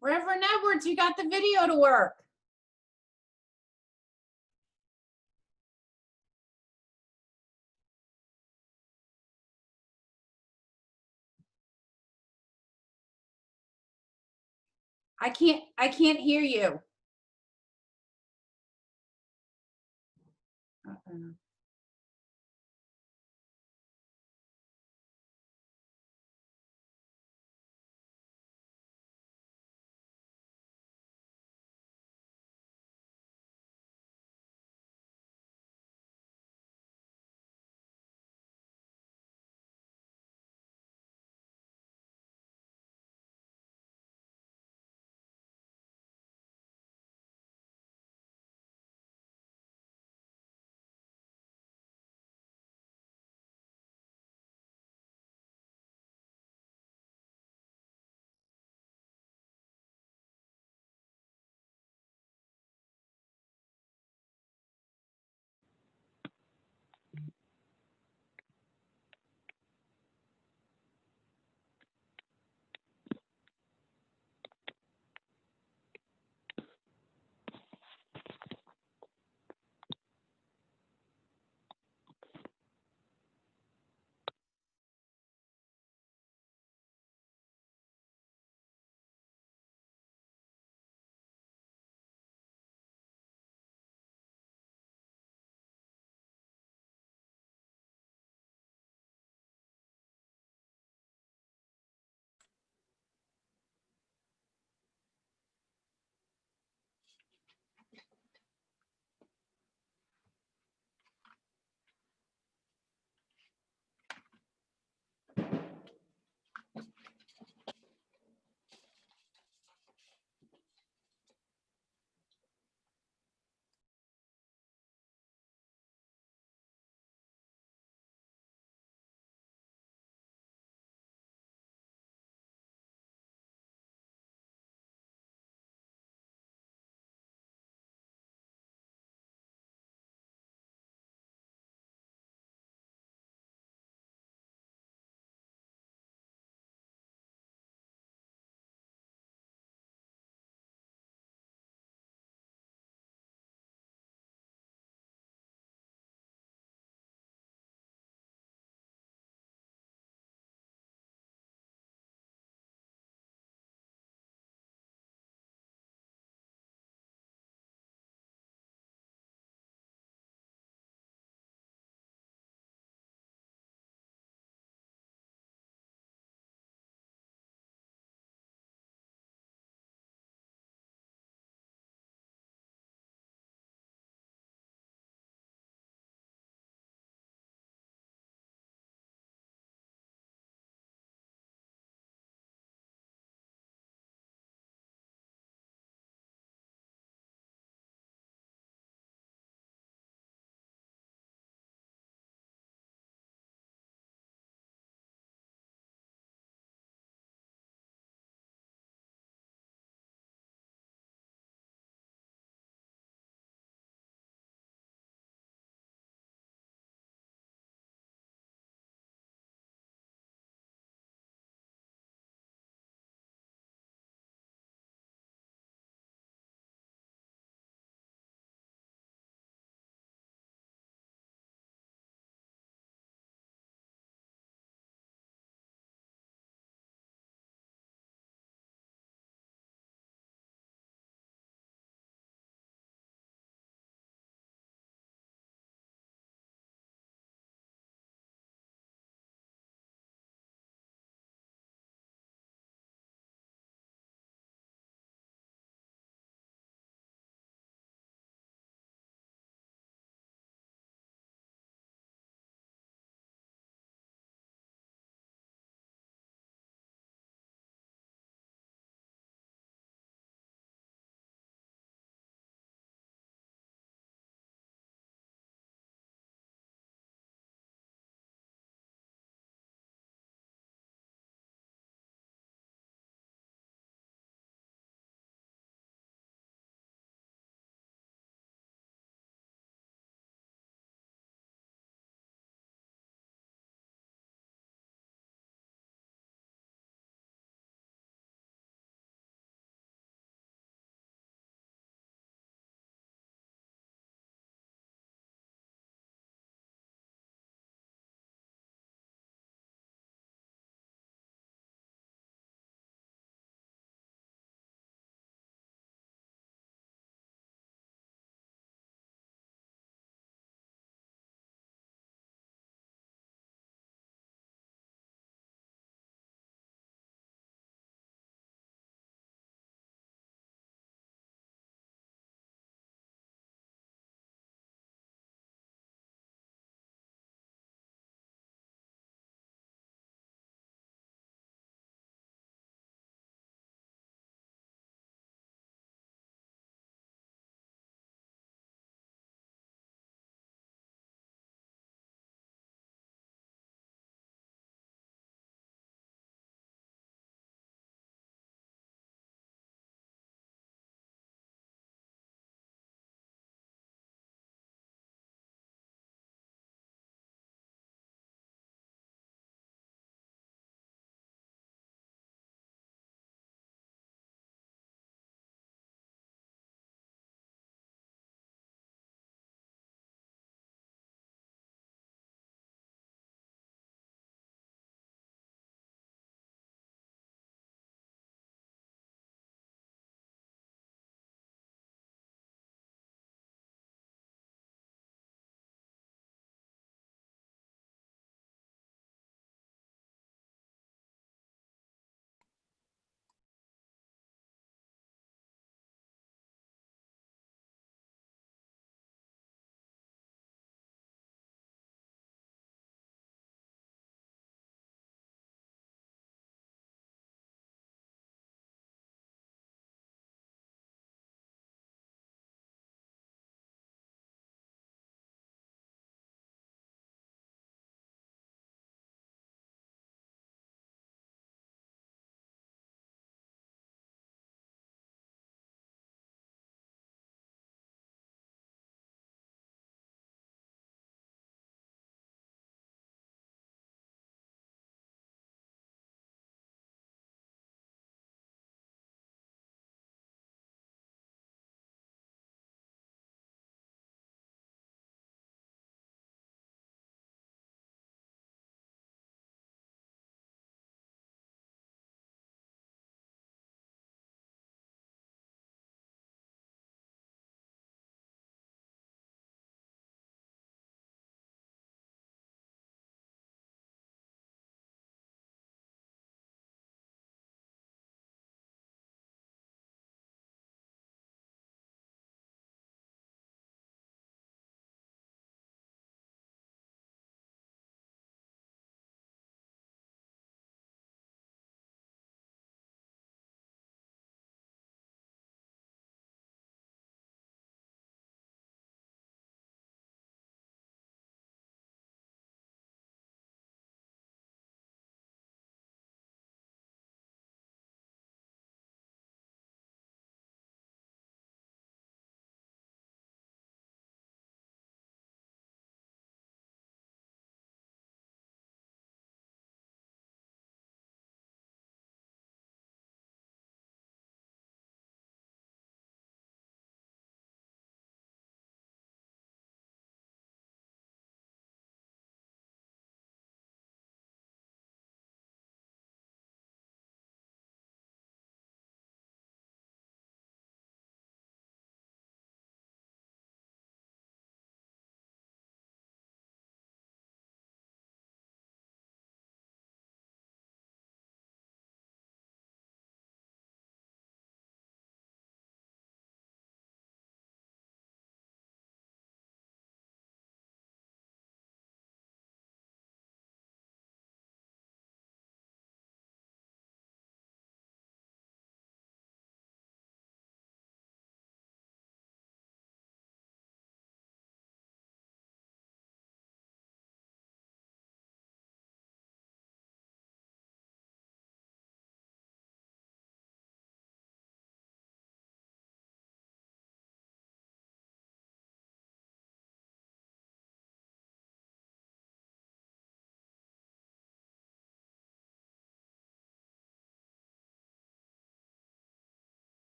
Reverend Edwards, you got the video to work. I can't hear you. Uh-oh.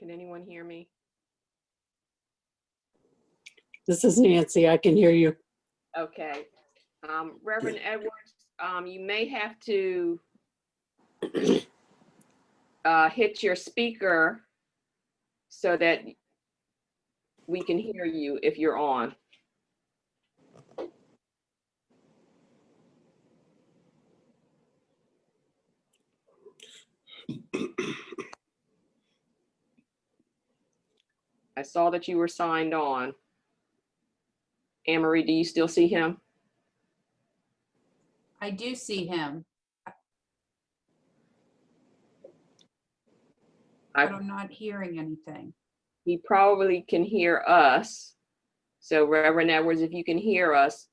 Can anyone hear me? This is Nancy. I can hear you. Okay. Reverend Edwards, you may have to hit your speaker so that we can hear you if you're on. I saw that you were signed on. Anne-Marie, do you still see him? I do see him, but I'm not hearing anything. He probably can hear us. So Reverend Edwards, if you can hear us,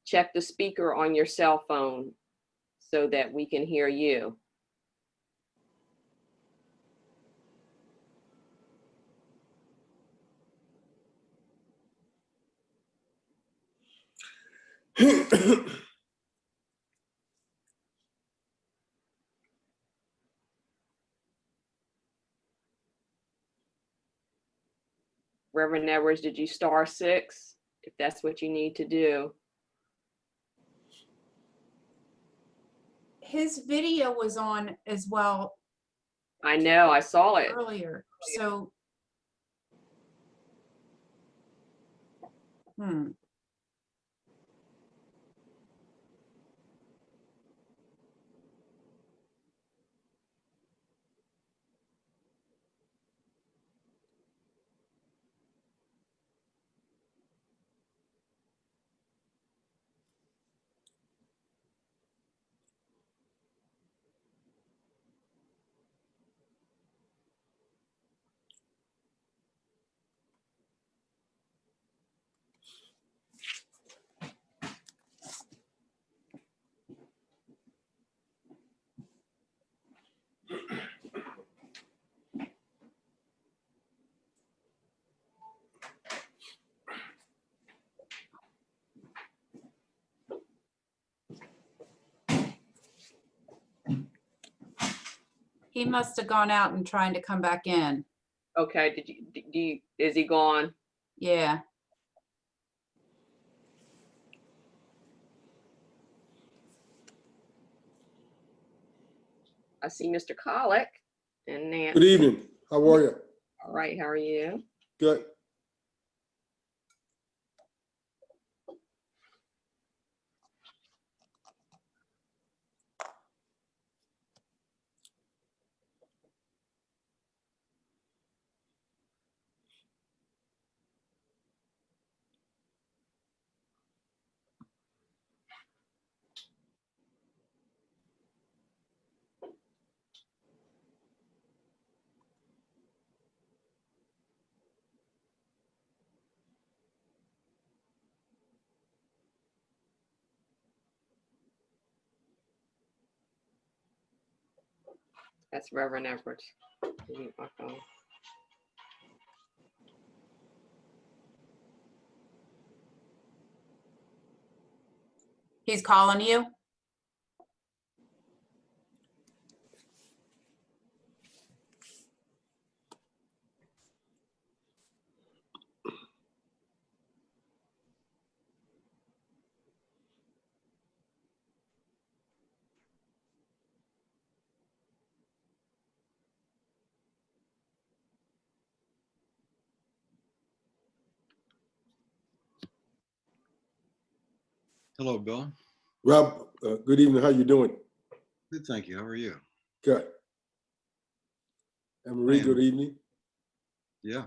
check the speaker on your cell phone so that we can hear you. Reverend Edwards, did you *6 if that's what you need to do? His video was on as well I know, I saw it. earlier, so. He must have gone out and trying to come back in. Okay, is he gone? Yeah. I see Mr. Colick and Nancy. Good evening. How are you? All right, how are you? Good. That's Reverend Edwards. Mute my phone. He's calling you? Hello, Bill. Rob, good evening. How you doing? Good, thank you. How are you? Good. Anne-Marie, I am. good evening. Yeah.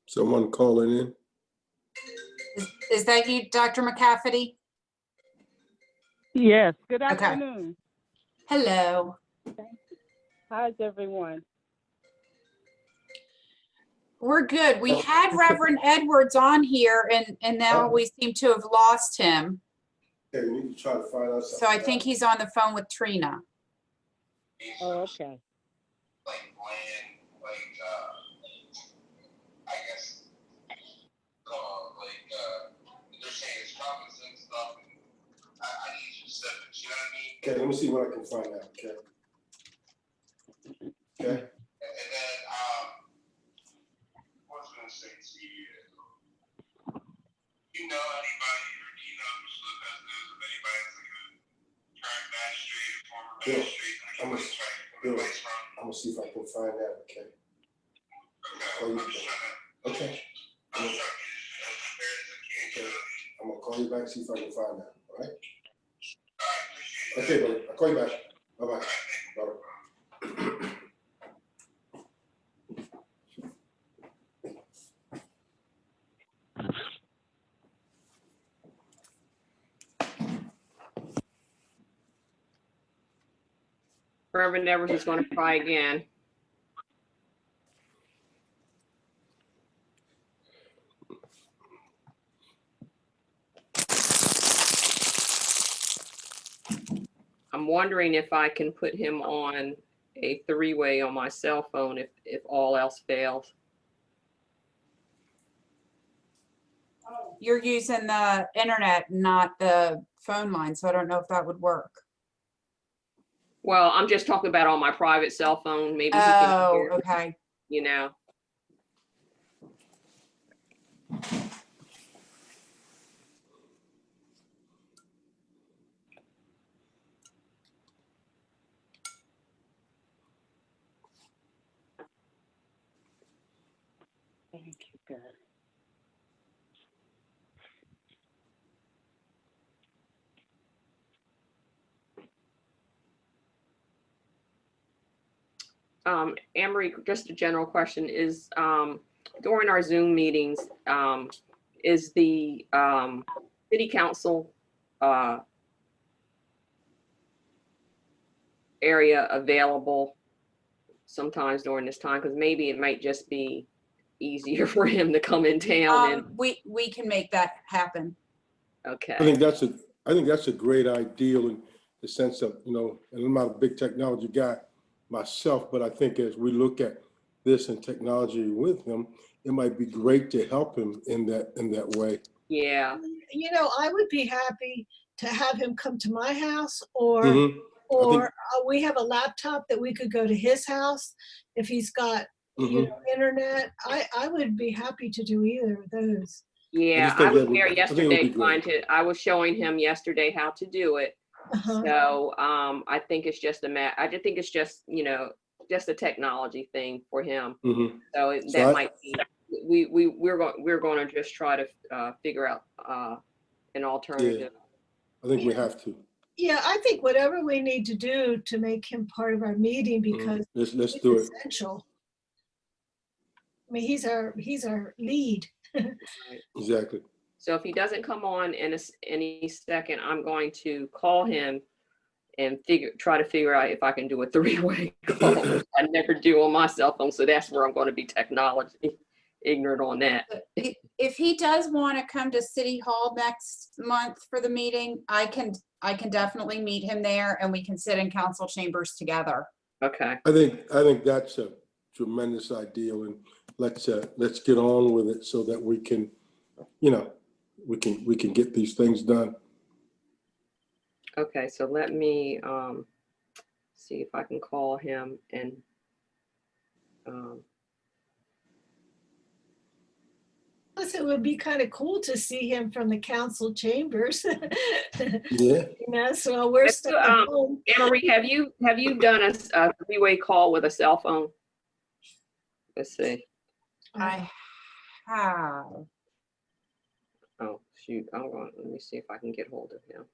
Someone calling in? Is that you, Dr. McCafferty? Yes, good Okay. afternoon. Hello. How's everyone? We're good. We had Reverend Edwards on here and now we seem to have lost him. Okay, we need to try to find out something. So I think he's on the phone with Trina. Oh, okay. Like land, I guess, they're saying it's comments and stuff. And I need specifics, you know what I mean? Okay, let me see what I can find out, okay? Okay, And then, what was I gonna say to you? You know anybody, or do you know Ms. Lopez knows of anybody that's like a current magistrate or former Bill, magistrate that I'm can try to Bill. get advice from? I'm gonna see if I can find out, okay? Okay, Oh, you- I'm just trying to, Okay, I'm just trying to get as prepared as I can, you know? I'm gonna call you back, see if I can find out, all right? All right, appreciate it. Okay, buddy, I'll call you back. Bye-bye. Bye-bye. Reverend Edwards is going to try again. I'm wondering if I can put him on a three-way on my cell phone if all else fails. You're using the internet, not the phone line, so I don't know if that would work. Well, I'm just talking about on my private cell phone. Maybe he can Oh, hear, okay. you know. Thank you, God. Amory, just a general question is, during our Zoom meetings, is the city council area available sometimes during this time? Because maybe it might just be easier for him to come in town and, We can make that happen. okay. I think that's a great ideal in the sense of, and I'm not a big technology guy myself, but I think as we look at this and technology with him, it might be great to help him in that way. Yeah, I would be happy to have him come to my house or Mhm. we have a laptop that we could go to his house if he's got, internet. I would be happy to do either of those. yeah. just think I was that would- there I think it would be yesterday I was showing him yesterday how to do it. Uh-huh. So I think it's just I just think it's just, just a technology thing for him. Mhm. So So that I- might be, we're going to just try to figure out an alternative. I think we have to. Yeah, I think whatever we need to do to make him part of our meeting because Let's he's do it. essential. I mean, he's our lead. Exactly. So if he doesn't come on in any second, I'm going to call him and try to figure out if I can do a three-way call. Which I never do on my cell phone, so that's where I'm going to be technology ignorant on that. If he does want to come to City Hall next month for the meeting, I can definitely meet him there and we can sit in council chambers together. Okay. I think that's a tremendous ideal, and let's get on with it so that we can, we can get these things done. Okay, so let me see if I can call him and Plus, it would be kind of cool to see him from the council chambers. Yeah. So we're Let's do, stuck at home. Anne-Marie, have you done a three-way call with a cell phone? Let's see. I have. Oh, shoot. Let me see if I can get hold of him.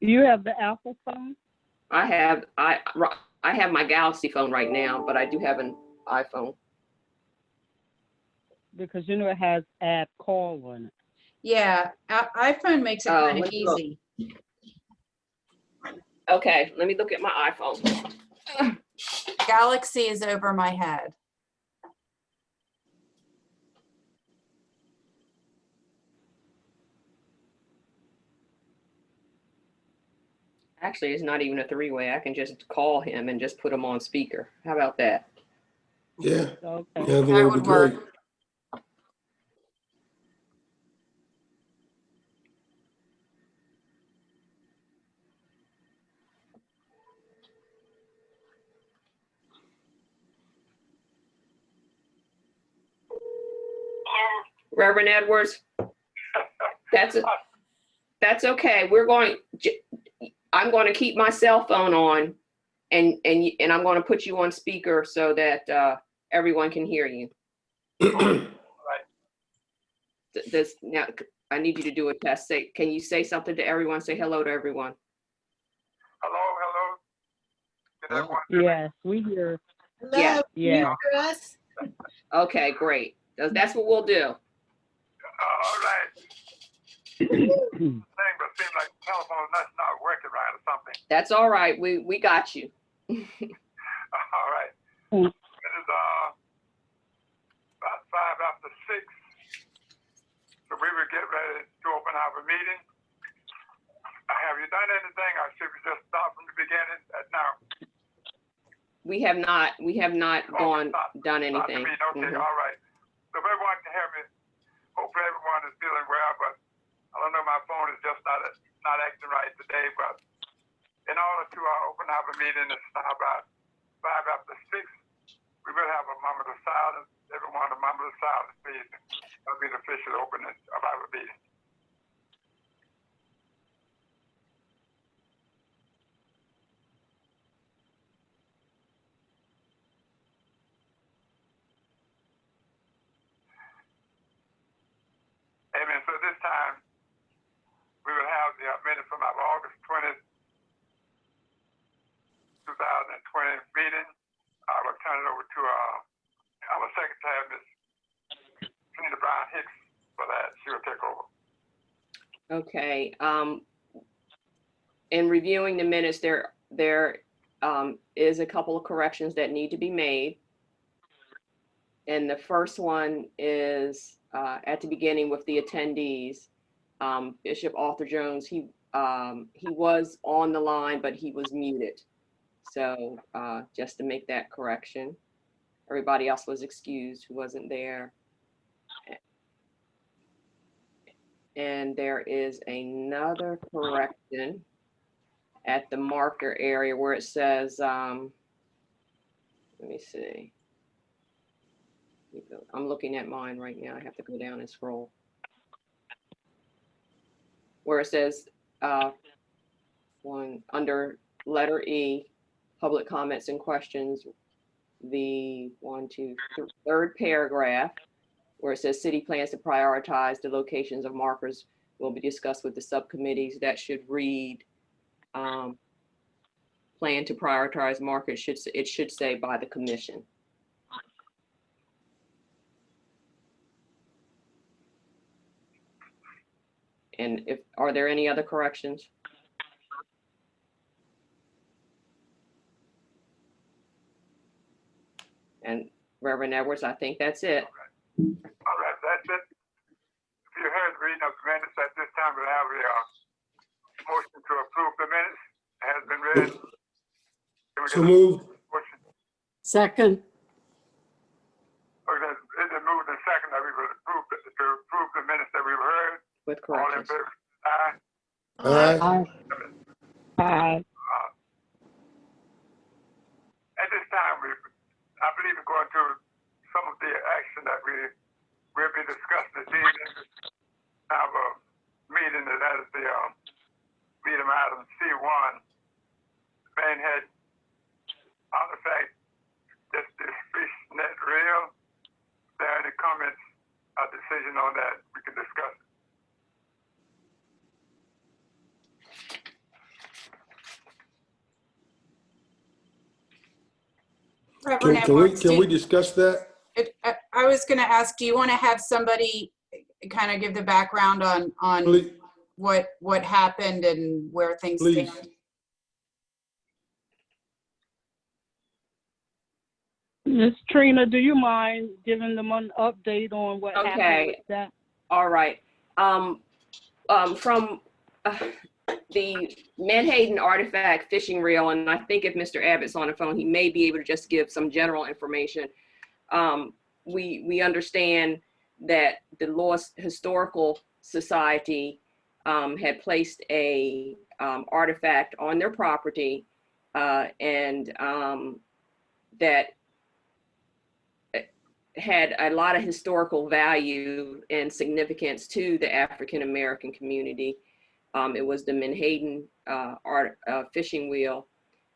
You have the Apple phone? I have my Galaxy phone right now, but I do have an iPhone. because you know it has add call on it. Yeah, iPhone makes it Oh, kind of let me look. easy. Okay, let me look at my iPhone. Galaxy is over my head. Actually, it's not even a three-way. I can just call him and just put him on speaker. How about that? Yeah, Okay. yeah, I think That that would be would work. great. Reverend Edwards, that's okay. I'm going to keep my cell phone on and I'm going to put you on speaker so that everyone can hear you. Now, I need you to do a test. Can you say something to everyone? Say hello to everyone. Hello. Did Oh. everyone hear me? Yes, we hear. Hello, Yeah. can you hear us? Okay, great. That's what we'll do. All right. Thing, but seems like the telephone that's not working right or something. That's all right. We got you. All right. Mm. It is about 6:05. So we will get ready to open our meeting. Have you done anything, or should we just start from the beginning now? We have not done anything. Okay, Mhm. all right. So if everyone can hear me, hopefully everyone is feeling well, but I don't know, my phone is just not acting right today, but in order to open our meeting, it's now about 6:05. We will have a moment of silence. Everyone, a moment of silence, please. That'll be the official opening of our meeting. Amen. So this time, we will have the minutes from our August 20th, 2020 meeting. I will turn it over to our secretary, Ms. Trina Brown Hicks, for that. She will take over. Okay. In reviewing the minutes, there is a couple of corrections that need to be made. And the first one is at the beginning with the attendees. Bishop Arthur Jones, he was on the line, but he was muted. So just to make that correction. Everybody else was excused who wasn't there. And there is another correction at the marker area where it says, let me see. I'm looking at mine right now. I have to go down and scroll. Where it says under letter E, public comments and questions, the third paragraph, where it says city plans to prioritize the locations of markers will be discussed with the subcommittees. That should read plan to prioritize markers. It should say by the commission. And are there any other corrections? And Reverend Edwards, I think that's it. All right, that's it. If you heard the reading of the minutes, at this time we'll have a motion to approve the minutes. It has been read. Can we So get a moved. motion? Second, Okay, it's been moved and second that we will approve the minutes that we've heard. With All in corrections. favor? Aye. Aye. Aye. At this time, I believe we're going to some of the action that we'll be discussing this evening. Have a meeting that is the meeting item C1, Menhaden artifact, is this fish net real? If there are any comments or decision on that, we can discuss it. Reverend Can we Edwards, discuss that? I was gonna ask, do you want to have somebody kind of give the background on Please, what happened and where things please. stand? Miss Trina, do you mind giving them an update on what happened Okay. with that? All right. From the Menhaden artifact fishing reel, and I think if Mr. Abbott's on the phone, he may be able to just give some general information. We understand that the Lewes Historical Society had placed a artifact on their property, and that had a lot of historical value and significance to the African American community. It was the Menhaden fishing wheel,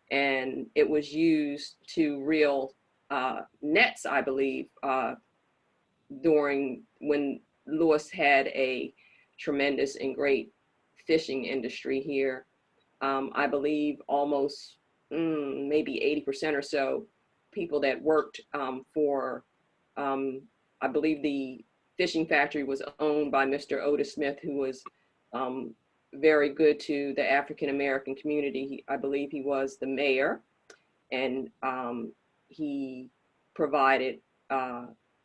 and it was used to reel nets, I believe, during when Lewes had a tremendous and great fishing industry here. I believe almost maybe 80% or so people that worked for, I believe the fishing factory was owned by Mr. Otis Smith, who was very good to the African American community. I believe he was the mayor, and he provided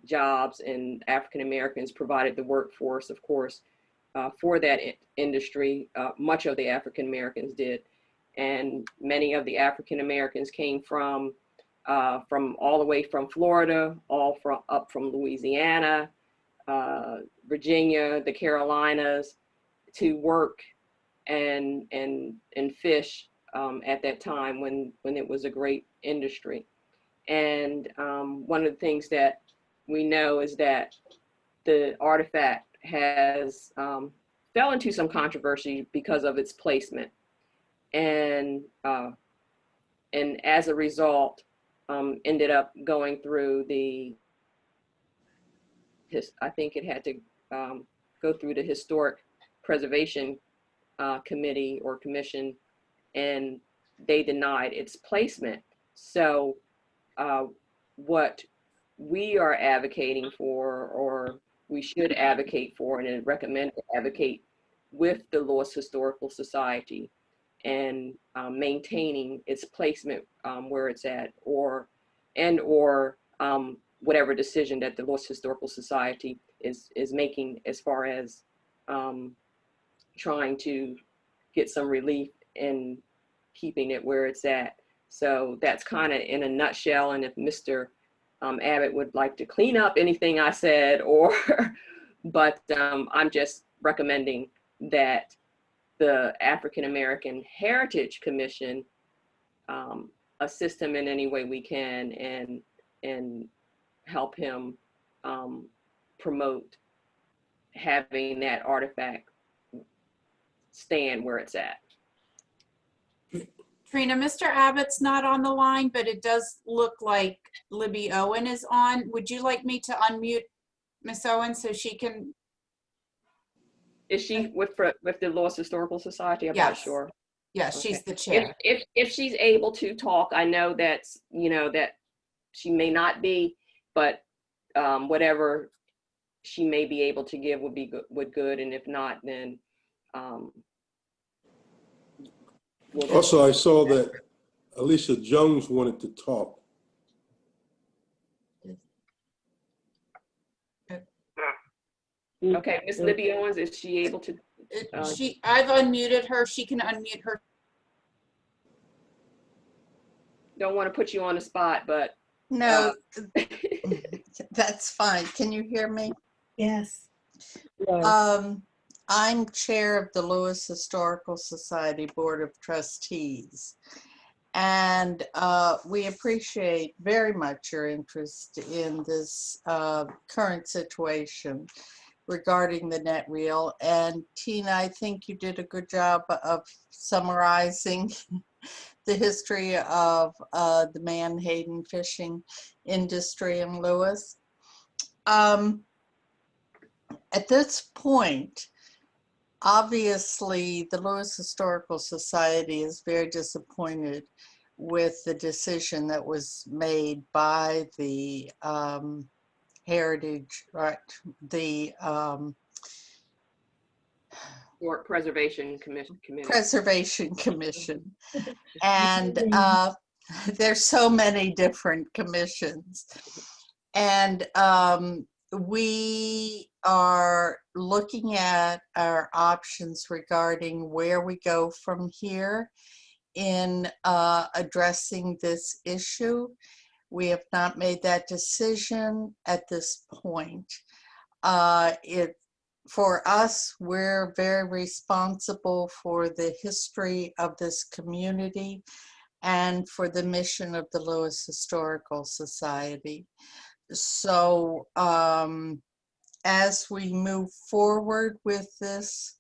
jobs, and African Americans provided the workforce, of course, for that industry. Much of the African Americans did, and many of the African Americans came from all the way from Florida, up from Louisiana, Virginia, the Carolinas, to work and fish at that time when it was a great industry. And one of the things that we know is that the artifact has fell into some controversy because of its placement, and as a result, ended up going through I think it had to go through the Historic Preservation Committee or Commission, and they denied its placement. So what we are advocating for, or we should advocate for, and recommend to advocate with the Lewes Historical Society, and maintaining its placement where it's at, or whatever decision that the Lewes Historical Society is making as far as trying to get some relief in keeping it where it's at. So that's kind of in a nutshell. And if Mr. Abbott would like to clean up anything I said, or but I'm just recommending that the African American Heritage Commission assist him in any way we can, and help him promote having that artifact stand where it's at. Trina, Mr. Abbott's not on the line, but it does look like Libby Owen is on. Would you like me to unmute Miss Owen so she can? Is she with the Lewes Historical Society? I'm not Yes. sure. Yes, Okay. she's the chair. If she's able to talk, I know that's, that she may not be, but whatever she may be able to give would be good, and if not, then we'll Also, I saw that Alicia Jones wanted to talk. Okay, Miss Libby Owens, is she able to? I've unmuted her. She can unmute her. Don't want to put you on the spot, but No, that's fine. Can you hear me? Yes. I'm chair of the Lewes Historical Society Board of Trustees, and we appreciate very much your interest in this current situation regarding the net reel. And Tina, I think you did a good job of summarizing the history of the Menhaden fishing industry in Lewes. At this point, obviously, the Lewes Historical Society is very disappointed with the decision that was made by the heritage, right, the Or Preservation Commission Committee. Preservation Commission. And there's so many different commissions. And we are looking at our options regarding where we go from here in addressing this issue. We have not made that decision at this point. For us, we're very responsible for the history of this community and for the mission of the Lewes Historical Society. So as we move forward with this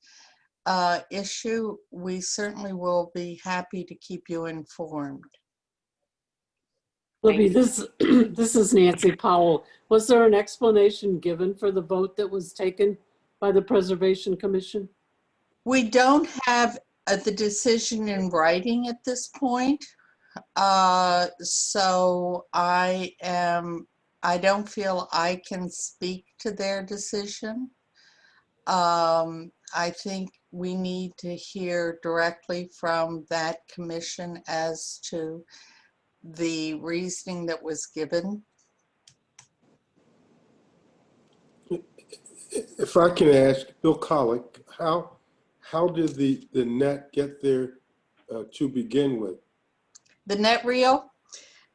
issue, we certainly will be happy to keep you informed. Libby, this is Nancy Powell. Was there an explanation given for the vote that was taken by the Preservation Commission? We don't have the decision in writing at this point. So I don't feel I can speak to their decision. I think we need to hear directly from that commission as to the reasoning that was given. If I can ask, Bill Collick, how did the net get there to begin with? The net reel?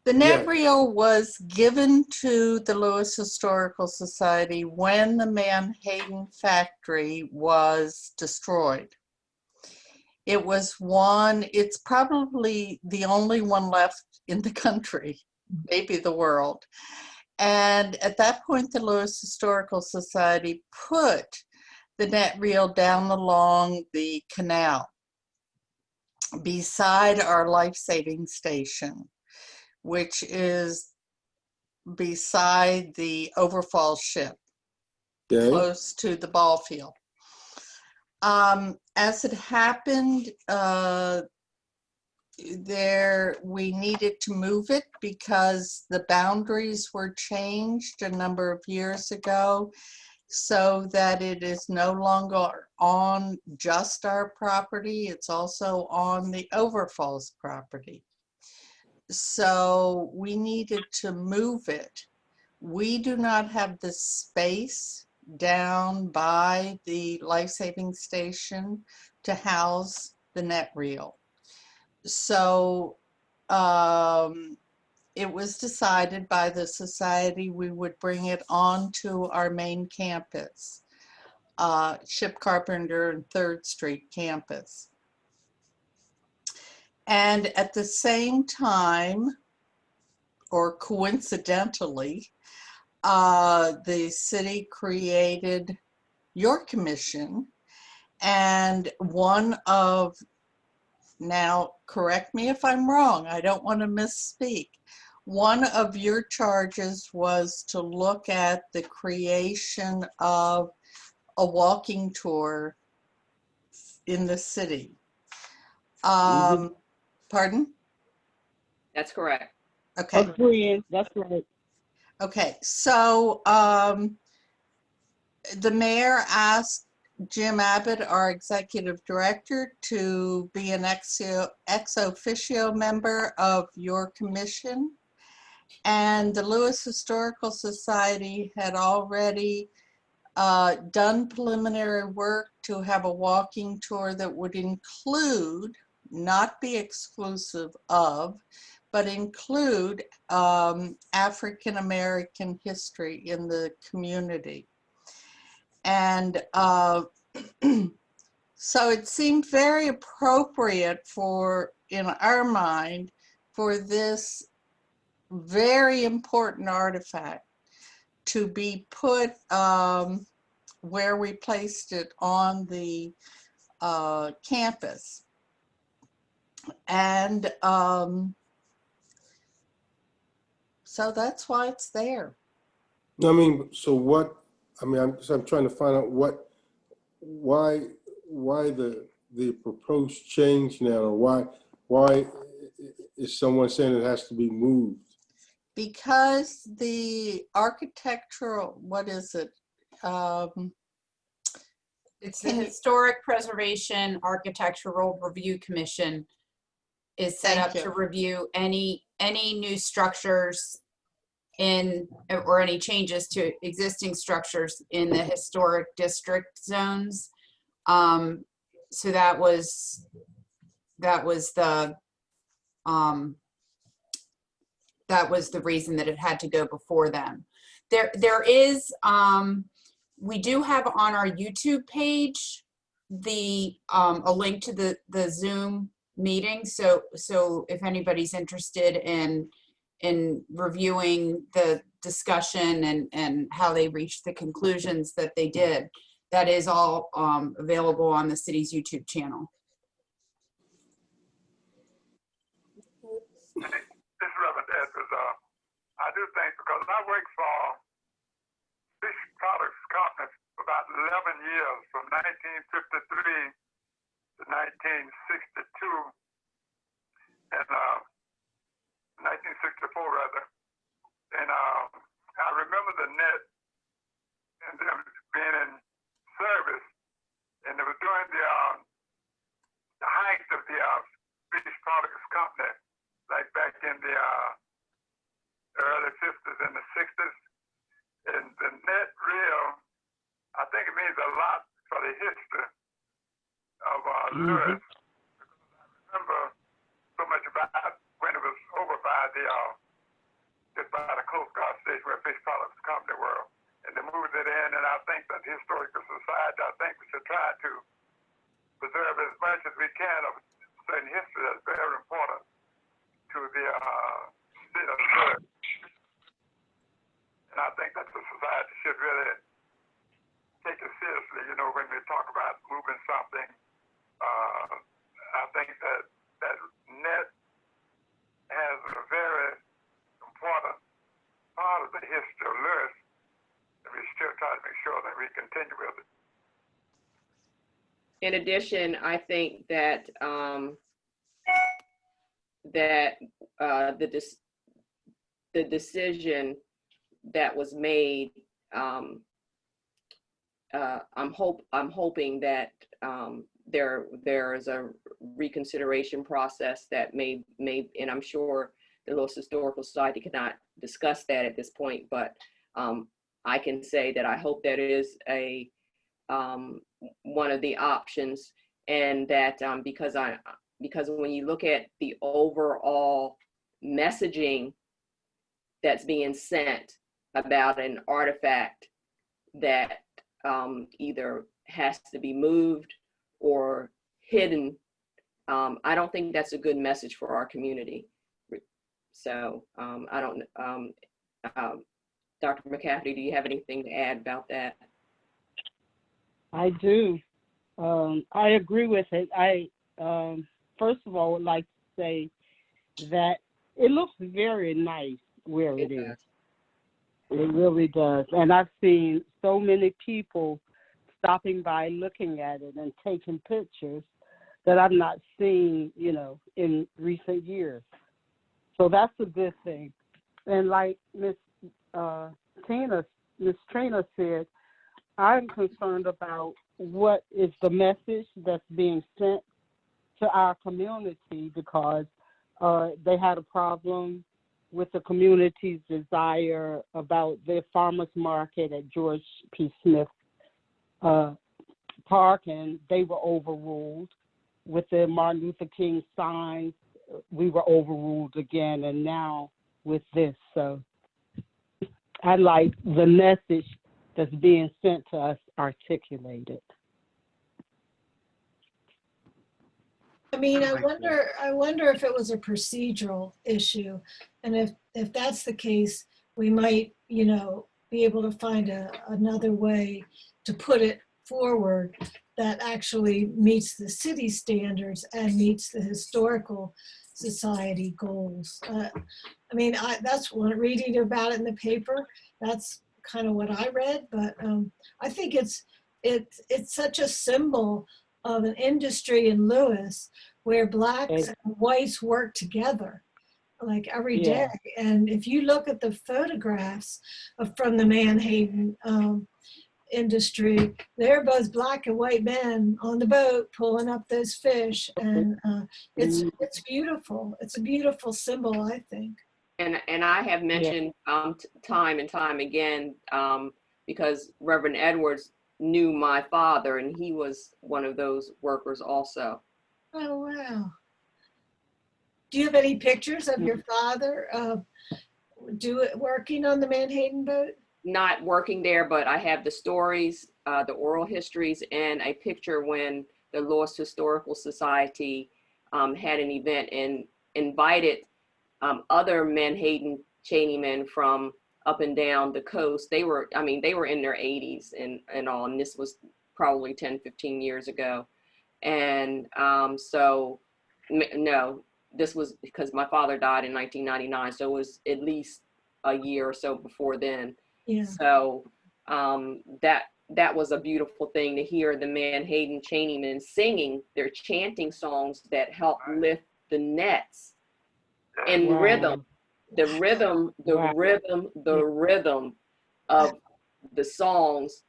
The net Yes. reel was given to the Lewes Historical Society when the Menhaden factory was destroyed. It was it's probably the only one left in the country, maybe the world. And at that point, the Lewes Historical Society put the net reel down along the canal beside our life-saving station, which is beside the overfall ship, Okay. close to the ball field. As it happened, we needed to move it because the boundaries were changed a number of years ago, so that it is no longer on just our property, it's also on the overfalls property. So we needed to move it. We do not have the space down by the life-saving station to house the net reel. So it was decided by the society we would bring it onto our main campus, Ship Carpenter and 3rd Street campus. And at the same time, or coincidentally, the city created your commission, and one of, now correct me if I'm wrong, I don't want to misspeak, one of your charges was to look at the creation of a walking tour in the city. Pardon? That's correct. Okay. Agreeing, that's right. Okay, so the mayor asked Jim Abbott, our executive director, to be an ex officio member of your commission. And the Lewes Historical Society had already done preliminary work to have a walking tour that would include, not be exclusive of, but include African American history in the community. And so it seemed very appropriate in our mind, for this very important artifact to be put where we placed it on the campus. And so that's why it's there. I mean, so what, I mean, I'm trying to find out why the proposed change now, or why is someone saying it has to be moved? because the architectural, what is it? It's the Can you- Historic Preservation Architectural Review Commission is set Thank up to you. review any new structures in, or any changes to existing structures in the historic district zones. So that was the reason that it had to go before them. There is, we do have on our YouTube page a link to the Zoom meeting. So if anybody's interested in reviewing the discussion and how they reached the conclusions that they did, that is all available on the city's YouTube channel. This Reverend Edwards, I do think, because I worked for Fish Products Company for about 11 years, from 1953 to 1962, and 1964 rather. And I remember the net and them being in service, and it was during the height of the Fish Products Company, like back in the early 50s and the 60s. And the net reel, I think it means a lot for the history of Lewes. I remember so much about when it was over by just by the Coast Guard station where Fish Products Company were. And they moved it in, and I think that the Historical Society, I think we should try to preserve as much as we can of certain history that's very important to the city of Lewes. And I think that the society should really take it seriously, you know, when we talk about moving something. I think that net has a very important part of the history of Lewes, and we still try to make sure that we continue with it. In addition, I think that the decision that was made, I'm hoping that there is a reconsideration process that may, and I'm sure the Lewes Historical Society cannot discuss that at this point, but I can say that I hope that is one of the options, and that because when you look at the overall messaging that's being sent about an artifact that either has to be moved or hidden, I don't think that's a good message for our community. So I don't, Dr. McCafferty, do you have anything to add about that? I do. I agree with it. I first of all would like to say that it looks very nice where it is. It really does. And I've seen so many people stopping by, looking at it and taking pictures that I've not seen, you know, in recent years. So that's a good thing. And like Miss Trina said, I'm concerned about what is the message that's being sent to our community, because they had a problem with the community's desire about their farmers market at George P. Smith Park, and they were overruled. With the Martin Luther King signs, we were overruled again, and now with this. So I like the message that's being sent to us articulated. I mean, I wonder if it was a procedural issue, and if that's the case, we might, you know, be able to find another way to put it forward that actually meets the city standards and meets the historical society goals. I mean, that's one reading about it in the paper. That's kind of what I read, but I think it's such a symbol of an industry in Lewes where blacks and whites work together. like every Yeah. day. And if you look at the photographs from the Menhaden industry, they're both black and white men on the boat pulling up those fish, and it's beautiful. It's a beautiful symbol, I think. And I have mentioned time and time again, because Reverend Edwards knew my father, and he was one of those workers also. Oh, wow. Do you have any pictures of your father working on the Menhaden boat? Not working there, but I have the stories, the oral histories, and a picture when the Lewes Historical Society had an event and invited other Menhaden Cheneymen from up and down the coast. They were in their 80s and all, and this was probably 10, 15 years ago. And no, this was because my father died in 1999, so it was at least a year or so before then. Yeah. So that was a beautiful thing to hear the Menhaden Cheneymen singing their chanting songs that help lift the nets in Wow. rhythm. The rhythm of the songs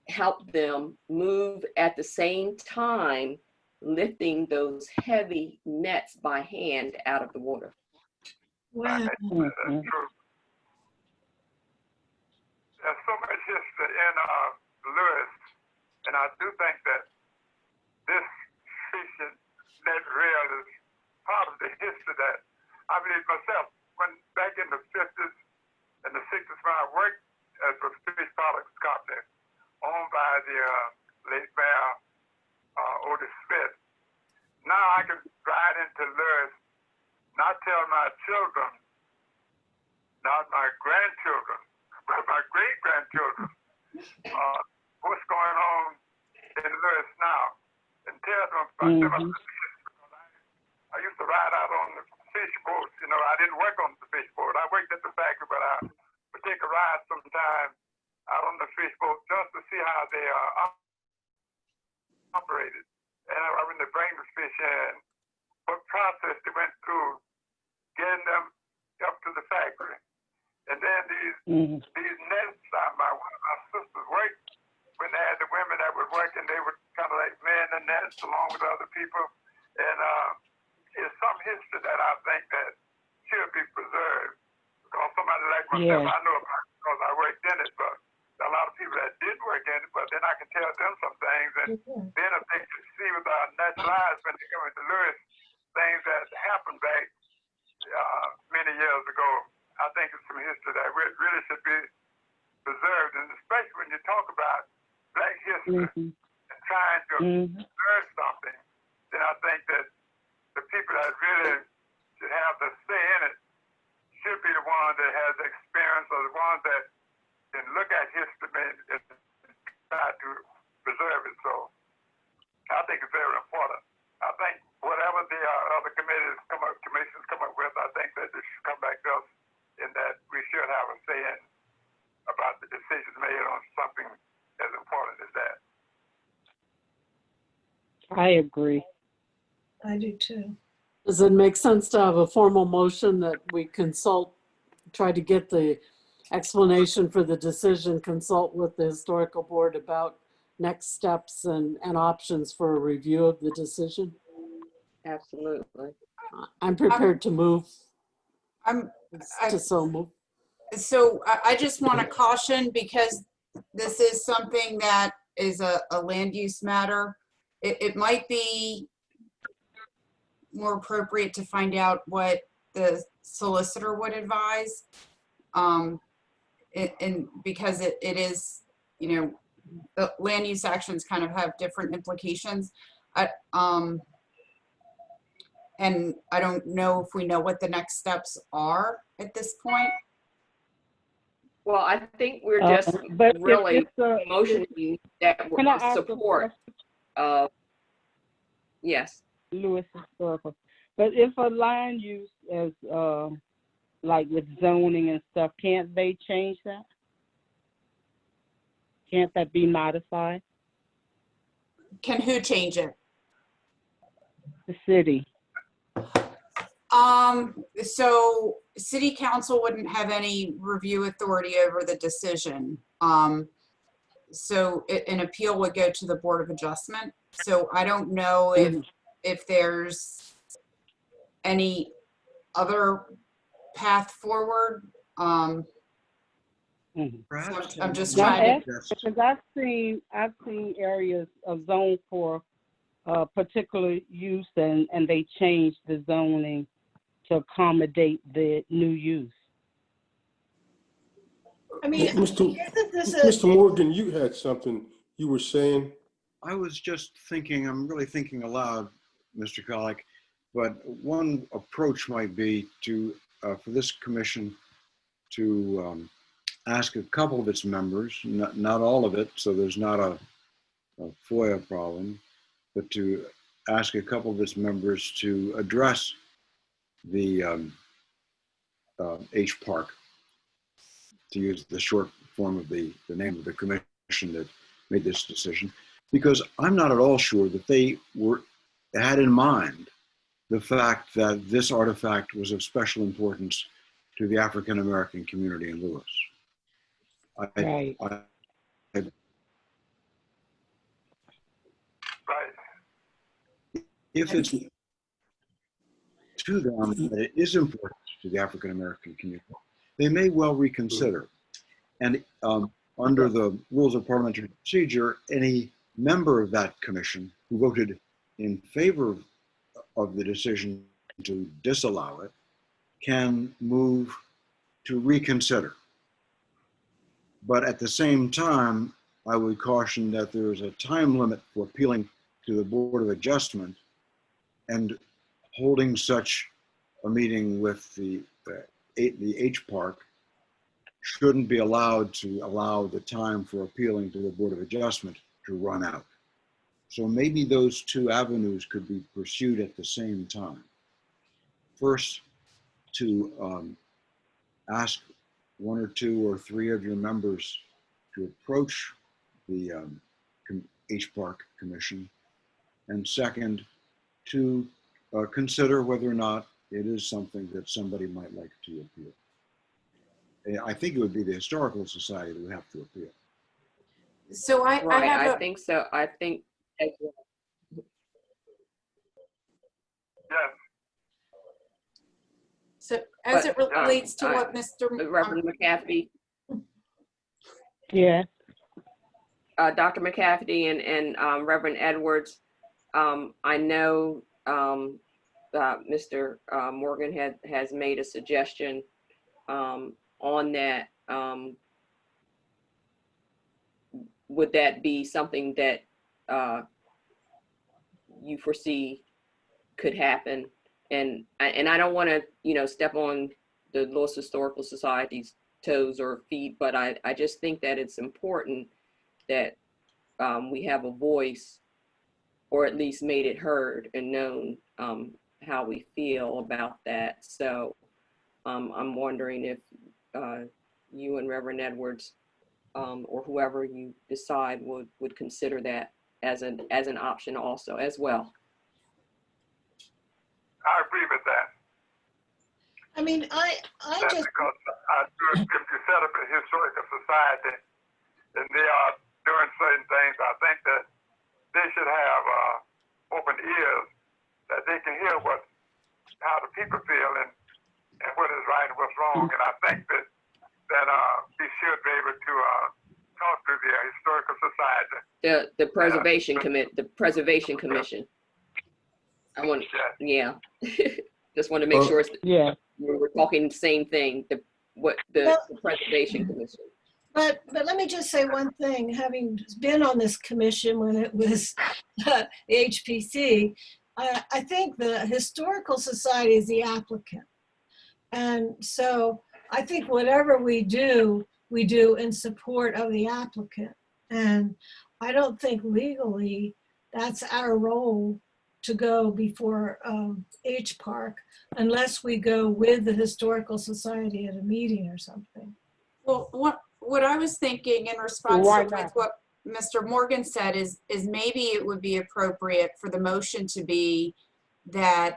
help them move at the same time, lifting those heavy nets by hand out of the water. Wow. That's true. There's so much history in Lewes, and I do think that this fishing net reel is part of the history that I believe myself. When back in the 50s and the 60s, when I worked at the Fish Products Company, owned by the late Mayor Otis Smith, now I can ride into Lewes, not tell my children, not my grandchildren, but my great-grandchildren, what's going on in Lewes now, and tell them about some of the history. I used to ride out on the fish boats. You know, I didn't work on the fish boat. I worked at the factory, but I would take a ride sometime out on the fish boat just to see how they operated. And when they bring the fish in, what process they went through getting them up to the factory. And then these nets, one of my sisters worked when they had the women that would work, and they would kind of like man the nets along with other people. And it's some history that I think that should be preserved. Because somebody like myself, I know about it because I worked in it, but there are a lot of people that did work in it, but then I can tell them some things. And then if they could see with our natural eyes when they come into Lewes, things that happened back many years ago, I think it's some history that really should be preserved. And especially when you talk about Black history and trying to preserve something, then I think that the people that really should have the say in it should be the ones that has experience, or the ones that can look at history and try to preserve it. So I think it's very important. I think whatever the other commissions come up with, I think that this should come back to us, in that we should have a say in about the decisions made on something as important as that. I agree. I do too. Does it make sense to have a formal motion that we consult, try to get the explanation for the decision, consult with the historical board about next steps and options for a review of the decision? Absolutely. I'm prepared to move. So I just want to caution, because this is something that is a land use matter. It might be more appropriate to find out what the solicitor would advise. And because it is, you know, the land use actions kind of have different implications. And I don't know if we know what the next steps are at this point. Well, I think we're just really motioning that Can I we're ask support. Yes. Lewes Historical. But if a land use is like with zoning and stuff, can't they change that? Can't that be modified? Can who change it? The city. So city council wouldn't have any review authority over the decision. So an appeal would go to the Board of Adjustment. So I don't know if there's any other path forward. Perhaps. I'm just Now, trying to. because I've seen areas of zone for particular use, and they changed the zoning to accommodate the new use. I mean, Mr. isn't this a, Mr. Morgan, you had something you were saying. I was just thinking, I'm really thinking aloud, Mr. Colick, but one approach might be to, for this commission to ask a couple of its members, not all of it, so there's not a FOIA problem, but to ask a couple of its members to address the H Park, to use the short form of the name of the commission that made this decision, because I'm not at all sure that they had in mind the fact that this artifact was of special importance to the African American community in Lewes. Right. If it's to them that it is important to the African American community, they may well reconsider. And under the rules of parliamentary procedure, any member of that commission who voted in favor of the decision to disallow it can move to reconsider. But at the same time, I would caution that there is a time limit for appealing to the Board of Adjustment, and holding such a meeting with the H Park shouldn't be allowed to allow the time for appealing to the Board of Adjustment to run out. So maybe those two avenues could be pursued at the same time. First, to ask one or two or three of your members to approach the H Park Commission, and second, to consider whether or not it is something that somebody might like to appeal. I think it would be the Historical Society that would have to appeal. So I Right, have I think so. I think as well. yes, So as But, it relates to what Mr. Reverend McCafferty, Yeah. Dr. McCafferty and Reverend Edwards, I know Mr. Morgan has made a suggestion on that. Would that be something that you foresee could happen? And I don't want to, step on the Lewes Historical Society's toes or feet, but I just think that it's important that we have a voice, or at least made it heard and known how we feel about that. So I'm wondering if you and Reverend Edwards or whoever you decide would consider that as an option also as well. I agree with that. I mean, I That's just, because if you set up a historical society and they are doing certain things, I think that they should have open ears, that they can hear how the people feel and what is right and what's wrong. And I think that we should be able to talk to the Historical Society. The Preservation Commission. I want, yeah. Just want to make sure we're talking the same thing. The Preservation Commission. but let me just say one thing, having been on this commission when it was the HPC, I think the Historical Society is the applicant. And so I think whatever we do in support of the applicant. And I don't think legally that's our role to go before H Park unless we go with the Historical Society at a meeting or something. Well, what I was thinking in response to what Mr. Morgan said is maybe it would be appropriate for the motion to be that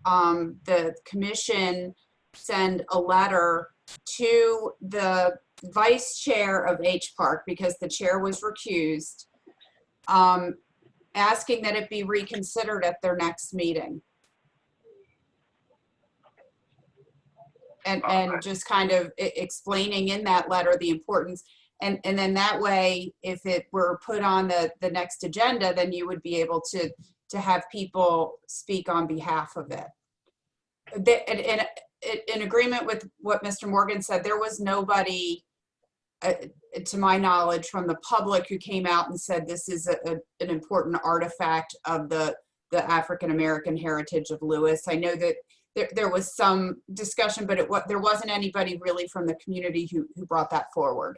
the commission send a letter to the vice chair of H Park, because the chair was recused, asking that it be reconsidered at their next meeting. And just kind of explaining in that letter the importance. And then that way, if it were put on the next agenda, then you would be able to have people speak on behalf of it. In agreement with what Mr. Morgan said, there was nobody, to my knowledge, from the public who came out and said this is an important artifact of the African-American heritage of Lewes. I know that there was some discussion, but there wasn't anybody really from the community who brought that forward.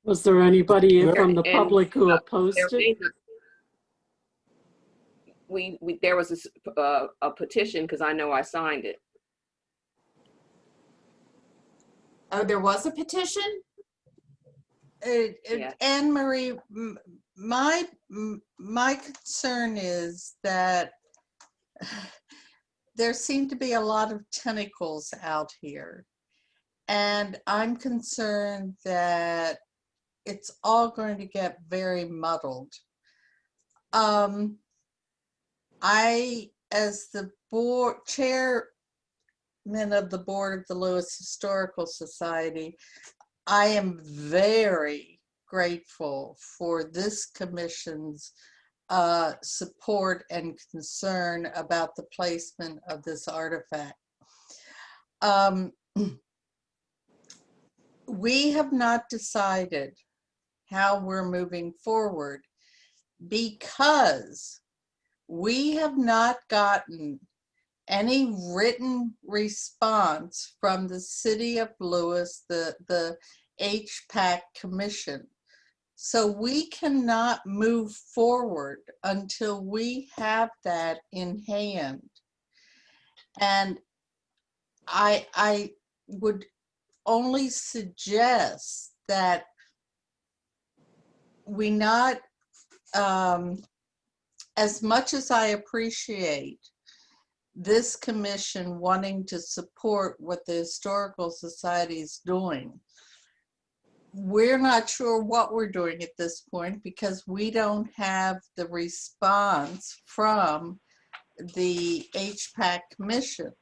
Was there anybody Yeah. from the And, public who opposed There it? there was a petition, because I know I signed it. Oh, there was a petition? Yeah. Anne Marie, my concern is that there seem to be a lot of tentacles out here. And I'm concerned that it's all going to get very muddled. I, as the chairman of the board of the Lewes Historical Society, I am very grateful for this commission's support and concern about the placement of this artifact. We have not decided how we're moving forward because we have not gotten any written response from the city of Lewes, the HPAC commission. So we cannot move forward until we have that in hand. And I would only suggest that we not, as much as I appreciate this commission wanting to support what the Historical Society is doing, we're not sure what we're doing at this point because we don't have the response from the HPAC commission.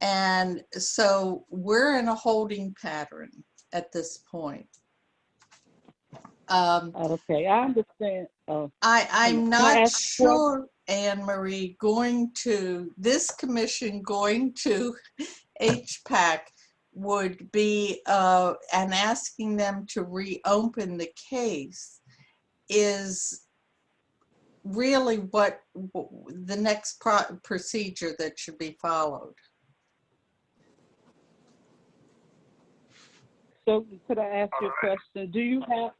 And so we're in a holding pattern at this point. Okay, I understand. I'm Can I not ask sure, Anne Marie, this commission going to HPAC would be, and asking them to reopen the case is really what the next procedure that should be followed. So could I ask you a question?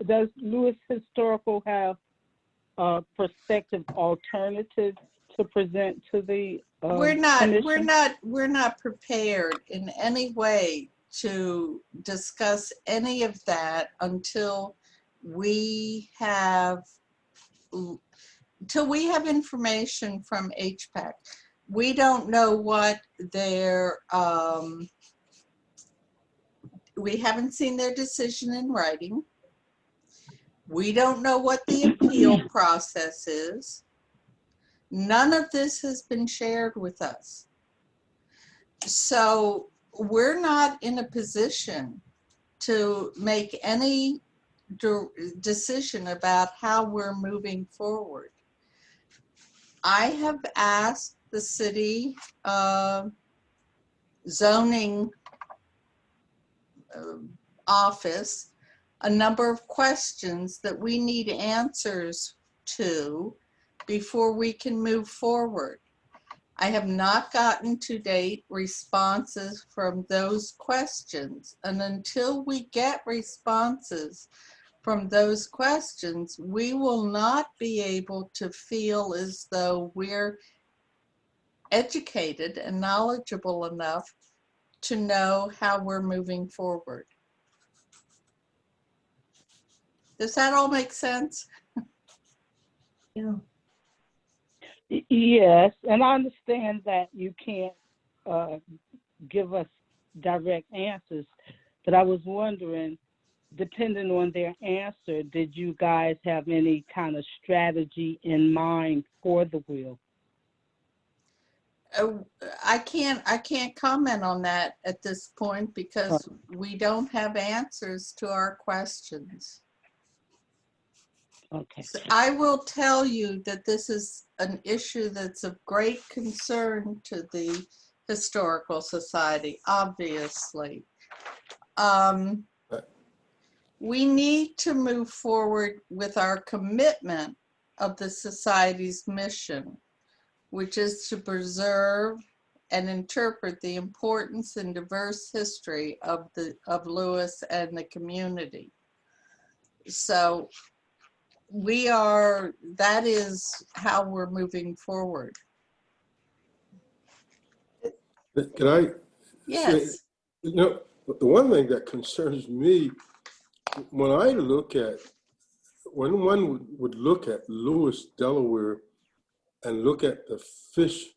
Does Lewes Historical have a prospective alternative to present to the commission? We're not prepared in any way to discuss any of that until we have information from HPAC. We don't know what their we haven't seen their decision in writing. We don't know what the appeal process is. None of this has been shared with us. So we're not in a position to make any decision about how we're moving forward. I have asked the city zoning office a number of questions that we need answers to before we can move forward. I have not gotten to date responses from those questions, and until we get responses from those questions, we will not be able to feel as though we're educated and knowledgeable enough to know how we're moving forward. Does that all make sense? Yeah. Yes, and I understand that you can't give us direct answers, but I was wondering, depending on their answer, did you guys have any kind of strategy in mind for the wheel? I can't comment on that at this point because we don't have answers to our questions. Okay. So I will tell you that this is an issue that's of great concern to the Historical Society, obviously. We need to move forward with our commitment of the Society's mission, which is to preserve and interpret the importance and diverse history of Lewes and the community. So that is how we're moving forward. Can I? Yes. Say, the one thing that concerns me when one would look at Lewes, Delaware, and look at the fish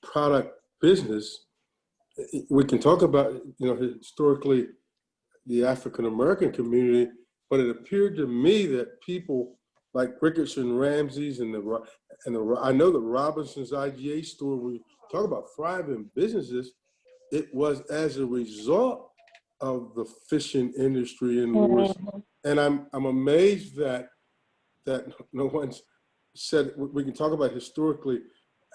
product business, we can talk about, historically the African-American community, but it appeared to me that people like Ricketson Ramsey's and I know that Robinson's IGA store, when you talk about thriving businesses, it was as a result of the fishing industry in Lewes. And I'm amazed that no one's said, we can talk about historically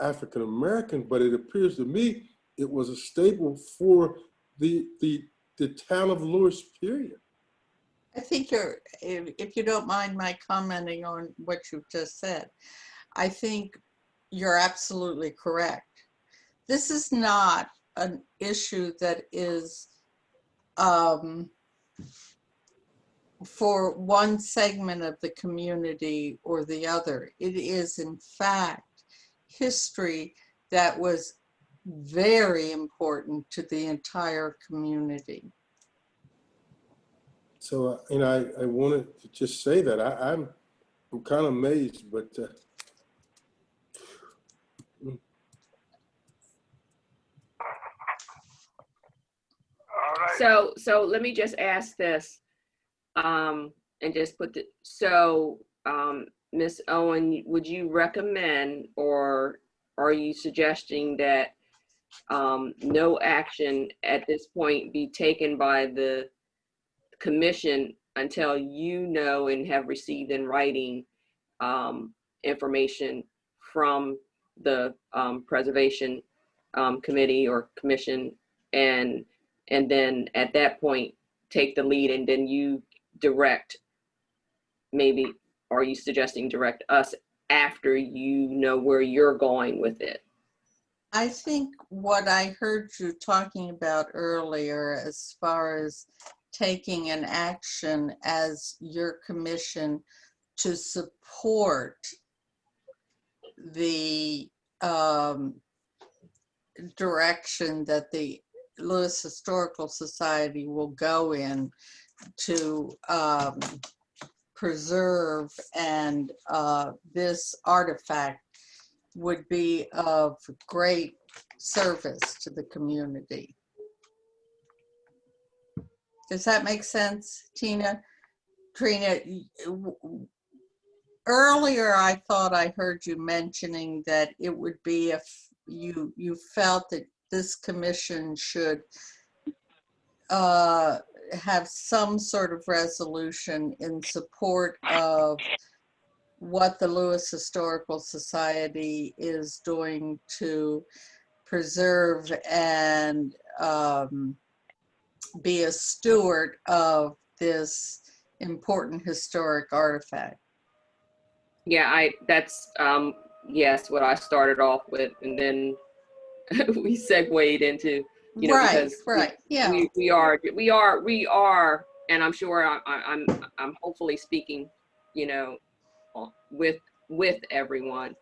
African American, but it appears to me it was a staple for the town of Lewes, period. I think if you don't mind my commenting on what you've just said, I think you're absolutely correct. This is not an issue that is for one segment of the community or the other. It is, in fact, history that was very important to the entire community. So, I wanted to just say that I'm kind of amazed, but All right. So let me just ask this, and just put Ms. Owen, would you recommend, or are you suggesting that no action at this point be taken by the commission until you know and have received in writing information from the preservation committee or commission, and then at that point take the lead, and then you direct, maybe, are you suggesting direct us after you know where you're going with it? I think what I heard you talking about earlier, as far as taking an action as your commission to support the direction that the Lewes Historical Society will go in to preserve and this artifact would be of great service to the community. Does that make sense, Tina? Trina, earlier I thought I heard you mentioning that it would be if you felt that this commission should have some sort of resolution in support of what the Lewes Historical Society is doing to preserve and be a steward of this important historic artifact. Yeah, that's yes, what I started off with, and then we segued into, Right, yeah. we are, and I'm sure I'm hopefully speaking, with everyone,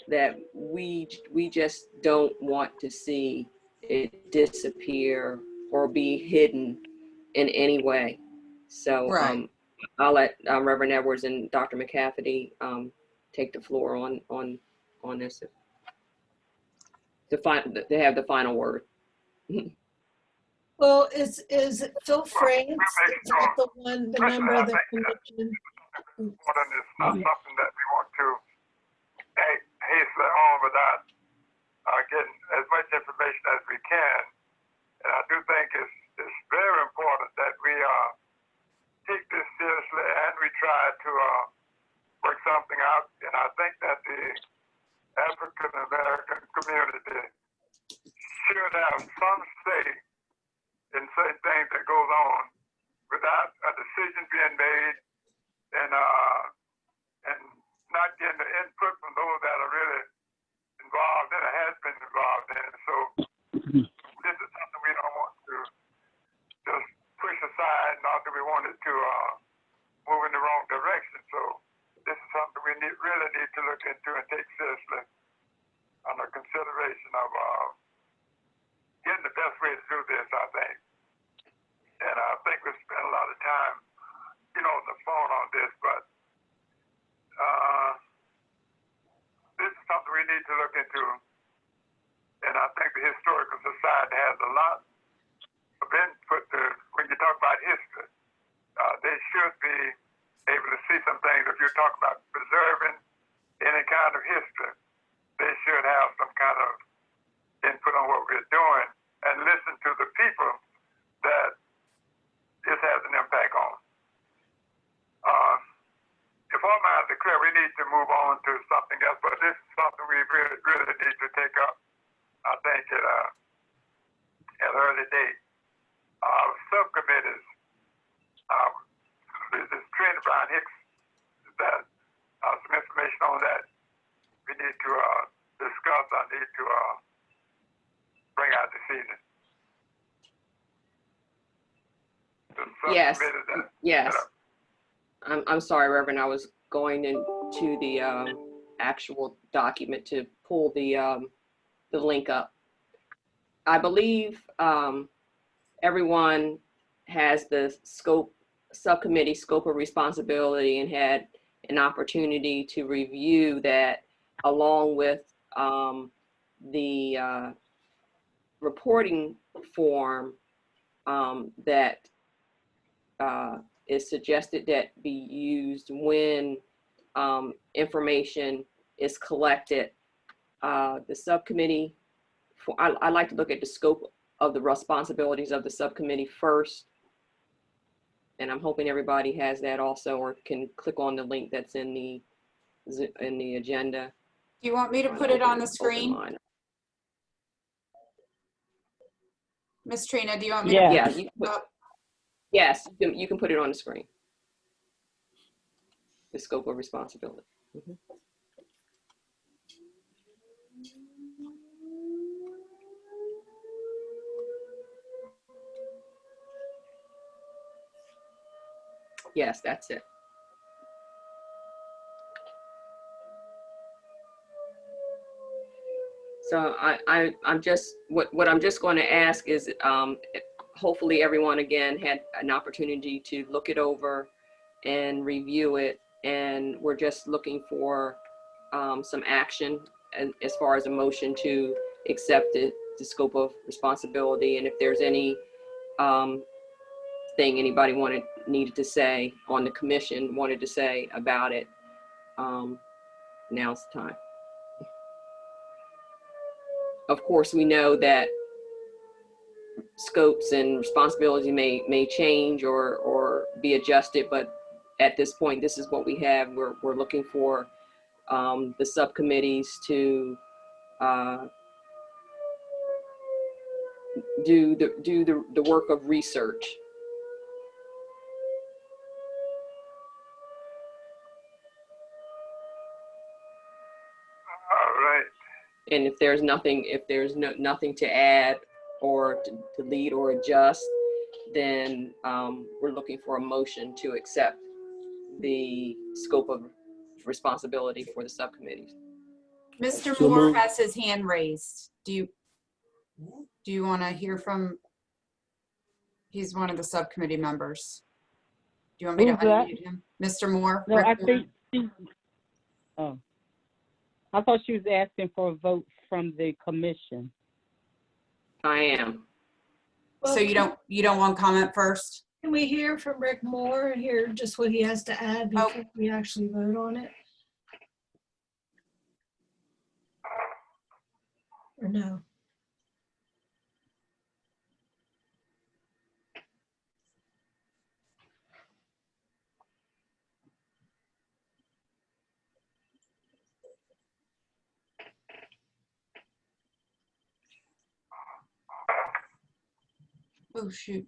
that we just don't want to see it disappear or be hidden in any way. So Right. I'll let Reverend Edwards and Dr. McCafferty take the floor on this. They have the final word. Well, is Phil France, is that the one, the member of the commission? Important is not something that we want to hasten on without getting as much information as we can. And I do think it's very important that we take this seriously and we try to work something out. And I think that the African American community should have some say in certain things that goes on without a decision being made and not getting the input from those that are really involved in or has been involved in it. So this is something we don't want to just push aside, nor do we want it to move in the wrong direction. So this is something we really need to look into and take seriously under consideration of getting the best way to do this, I think. And I think we spent a lot of time, on the phone on this, but this is something we need to look into. And I think the Historical Society has a lot of input when you talk about history. They should be able to see some things. If you're talking about preserving any kind of history, they should have some kind of input on what we're doing and listen to the people that this has an impact on. If our minds are clear, we need to move on to something else, but this is something we really, really need to take up, I think, at an early date. Subcommittees, this Trina Brown Hicks, that some information on that we need to discuss. I need to bring out this evening. Yes. Yes. I'm sorry, Reverend. I was going into the actual document to pull the link up. I believe everyone has the subcommittee scope of responsibility and had an opportunity to review that along with the reporting form that is suggested that be used when information is collected. The subcommittee, I like to look at the scope of the responsibilities of the subcommittee first. And I'm hoping everybody has that also, or can click on the link that's in the agenda. Do you want me to put it on the screen? Miss Trina, do you want me to? Yeah, yes, you can put it on the screen. The scope of responsibility. Mm-hmm. Yes, that's it. So I'm just, what I'm just going to ask is, hopefully everyone again had an opportunity to look it over and review it. And we're just looking for some action as far as a motion to accept the scope of responsibility. And if there's any thing anybody needed to say on the commission, wanted to say about it, now's the time. Of course, we know that scopes and responsibilities may change or be adjusted, but at this point, this is what we have. We're looking for the subcommittees to do the work of research. And if there's nothing to add or to lead or adjust, then we're looking for a motion to accept the scope of responsibility for the subcommittees. Mr. Moore has his hand raised. Do you want to hear from? He's one of the subcommittee members. Do you want me to unmute him? Mr. Moore? No, I think Oh, I thought she was asking for a vote from the commission. I am. So you don't want comment first? Can we hear from Rick Moore and hear just what he has to add before we actually vote on it? Or no? Oh, shoot.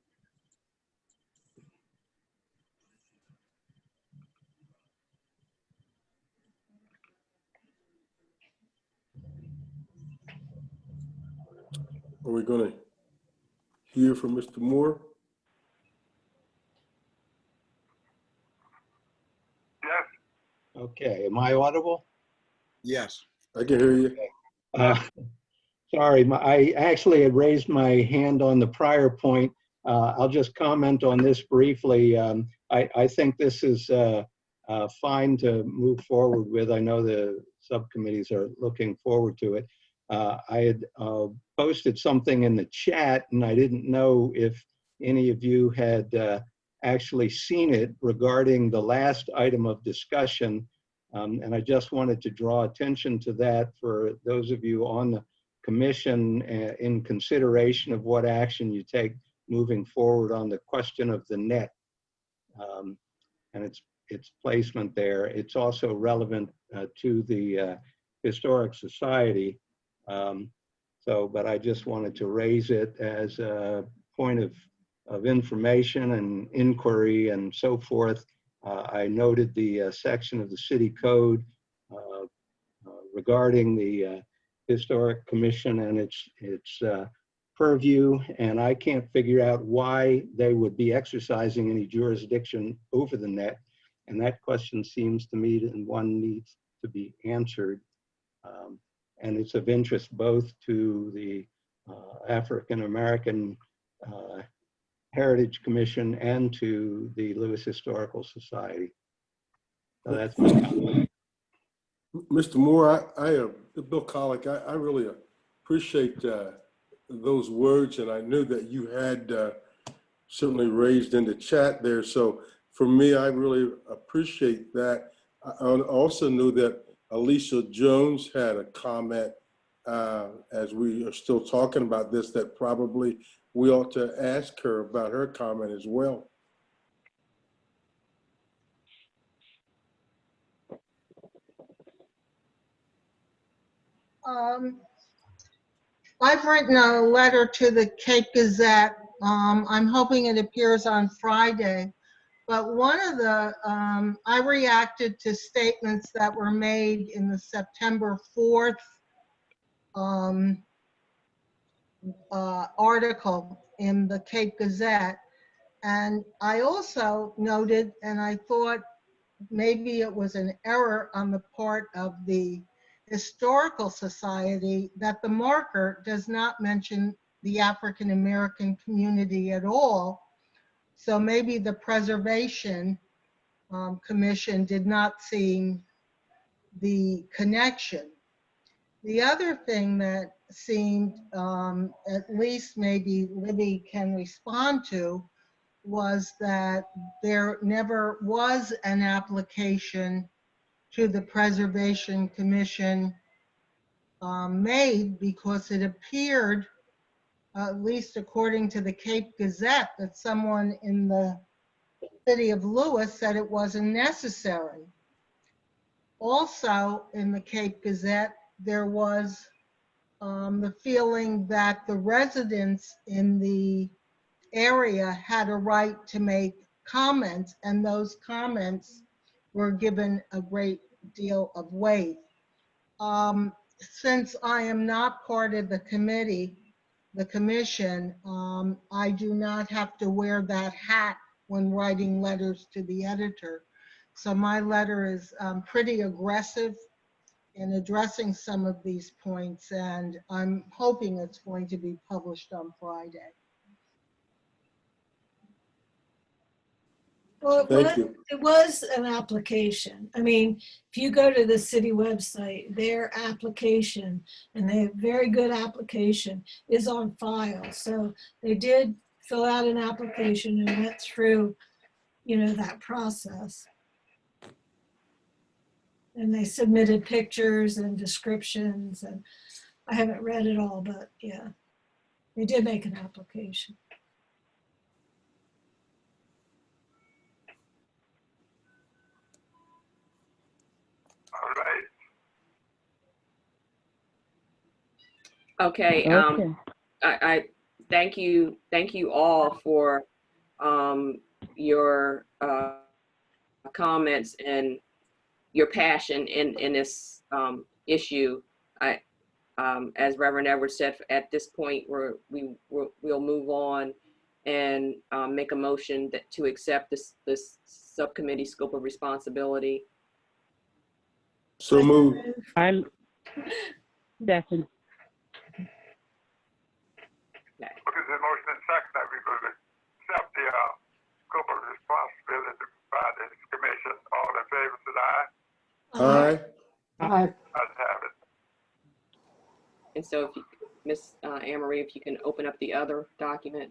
Are we going to hear from Mr. Moore? Yes. Okay, am I audible? Yes. I can hear you. Uh, Sorry, I actually had raised my hand on the prior point. I'll just comment on this briefly. I think this is fine to move forward with. I know the subcommittees are looking forward to it. I had posted something in the chat, and I didn't know if any of you had actually seen it regarding the last item of discussion. And I just wanted to draw attention to that for those of you on the commission in consideration of what action you take moving forward on the question of the net and its placement there. It's also relevant to the Historic Society. But I just wanted to raise it as a point of information and inquiry and so forth. I noted the section of the city code regarding the Historic Commission and its purview, and I can't figure out why they would be exercising any jurisdiction over the net. And that question seems to me that one needs to be answered. And it's of interest both to the African American Heritage Commission and to the Lewes Historical Society. So that's my comment. Mr. Moore, Bill Colick, I really appreciate those words, and I knew that you had certainly raised in the chat there. So for me, I really appreciate that. I also knew that Alicia Jones had a comment as we are still talking about this, that probably we ought to ask her about her comment as well. I've written a letter to the Cape Gazette. I'm hoping it appears on Friday. But one of the, I reacted to statements that were made in the September 4th article in the Cape Gazette. And I also noted, and I thought maybe it was an error on the part of the Historical Society, that the marker does not mention the African American community at all. So maybe the Preservation Commission did not see the connection. The other thing that seemed, at least maybe Libby can respond to, was that there never was an application to the Preservation Commission made, because it appeared, at least according to the Cape Gazette, that someone in the city of Lewes said it wasn't necessary. Also in the Cape Gazette, there was the feeling that the residents in the area had a right to make comments, and those comments were given a great deal of weight. Since I am not part of the committee, the commission, I do not have to wear that hat when writing letters to the editor. So my letter is pretty aggressive in addressing some of these points, and I'm hoping it's going to be published on Friday. Well, Thank you. it was an application. I mean, if you go to the city website, their application, and they have very good application, is on file. So they did fill out an application and went through, you know, that process. And they submitted pictures and descriptions, and I haven't read it all, but yeah, they did make an application. All right. Okay, Okay. I thank you all for your comments and your passion in this issue. As Reverend Edwards said, at this point, we'll move on and make a motion to accept this subcommittee scope of responsibility. So moved. I'm second. What is the motion and second that we will accept the scope of responsibility by this commission? All in favor, say aye. Aye. Aye. Ayes have it. And so, if you, Ms. Anne-Marie, if you can open up the other document.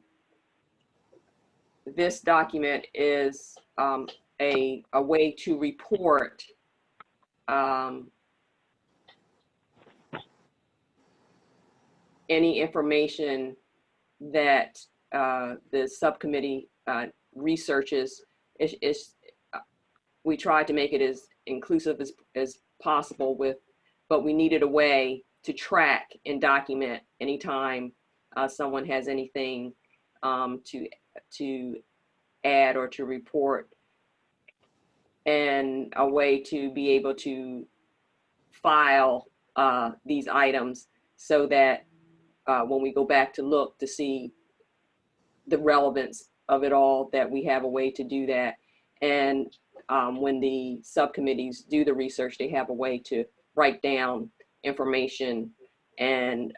This document is a way to report any information that the subcommittee researches. We tried to make it as inclusive as possible but we needed a way to track and document anytime someone has anything to add or to report, and a way to be able to file these items so that when we go back to look to see the relevance of it all, that we have a way to do that. And when the subcommittees do the research, they have a way to write down information, and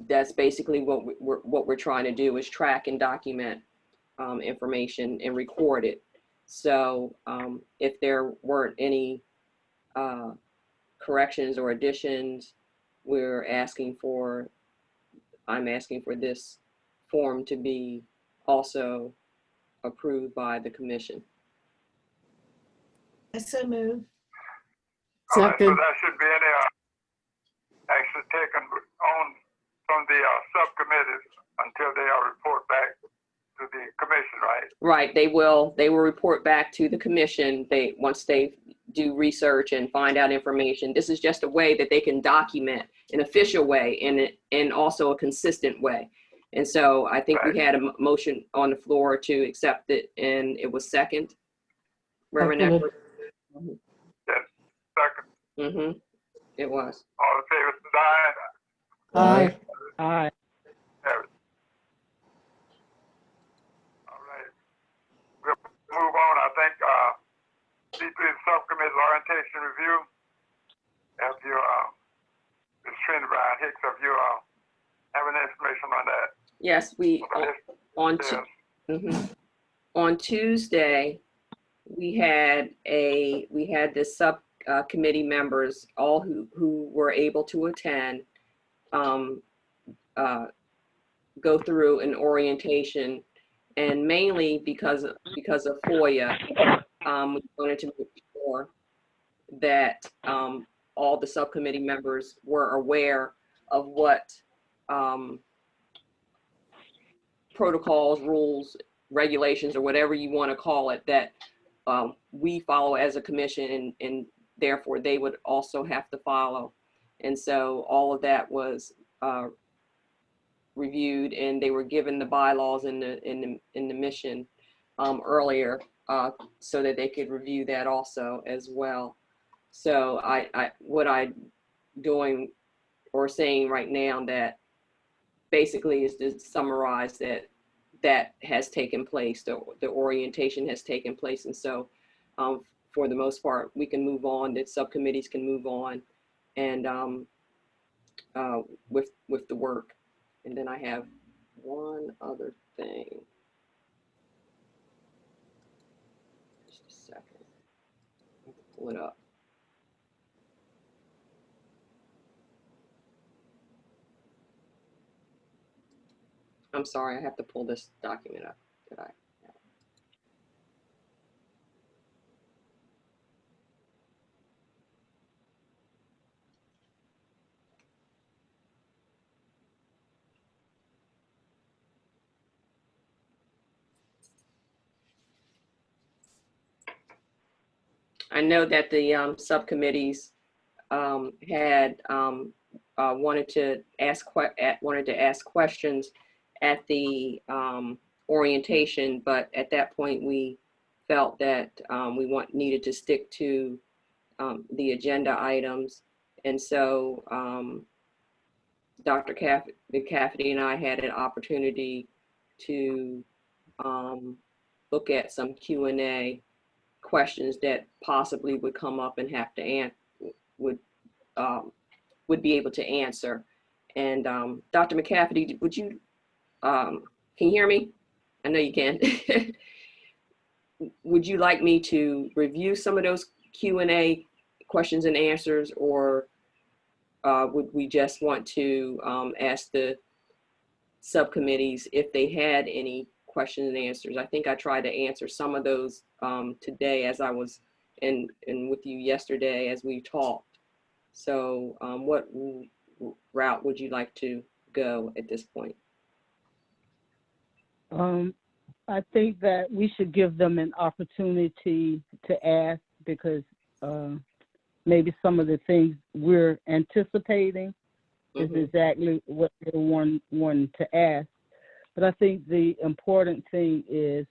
that's basically what we're trying to do, is track and document information and record it. So if there weren't any corrections or additions, I'm asking for this form to be also approved by the commission. I so move. All right, so Second. there should be any action taken on from the subcommittees until they are report back to the commission, right? Right, they will report back to the commission. Once they do research and find out information. This is just a way that they can document an official way and also a consistent way. And so I think we had a motion on the floor to accept it, and it was second. Reverend Edwards? Yes, second. Mm-hmm. It was. All in favor, say aye. Aye. Aye. Have it. All right. We'll move on. I think D3 Subcommittee Orientation Review. Have you, Ms. Trinity Brown Hicks, have you have any information on that? Yes, on Tuesday, we had the subcommittee members, all who were able to attend, go through an orientation, and mainly because of FOIA, we wanted to make sure that all the subcommittee members were aware of what protocols, rules, regulations, or whatever you want to call it, that we follow as a commission, and therefore they would also have to follow. And so all of that was reviewed, and they were given the bylaws in the mission earlier, so that they could review that also as well. So what I'm doing or saying right now, that basically is to summarize that has taken place, the orientation has taken place. And so for the most part, we can move on, that subcommittees can move on and with the work. And then I have one other thing. second. Pull it up. I'm sorry, I have to pull this document up. Did I? I know that the subcommittees had wanted to ask questions at the orientation, but at that point we felt that we needed to stick to the agenda items, and so Dr. McCafferty and I had an opportunity to look at some Q&A questions that possibly would come up and have to would be able to answer. And Dr. McCafferty, would you can you hear me? I know you can. Would you like me to review some of those Q&A questions and answers, or would we just want to ask the subcommittees if they had any questions and answers? I think I tried to answer some of those today as I was in with you yesterday as we talked. So what route would you like to go at this point? I think that we should give them an opportunity to ask, because maybe some of the things we're anticipating is exactly what they want to ask. But I think the important thing is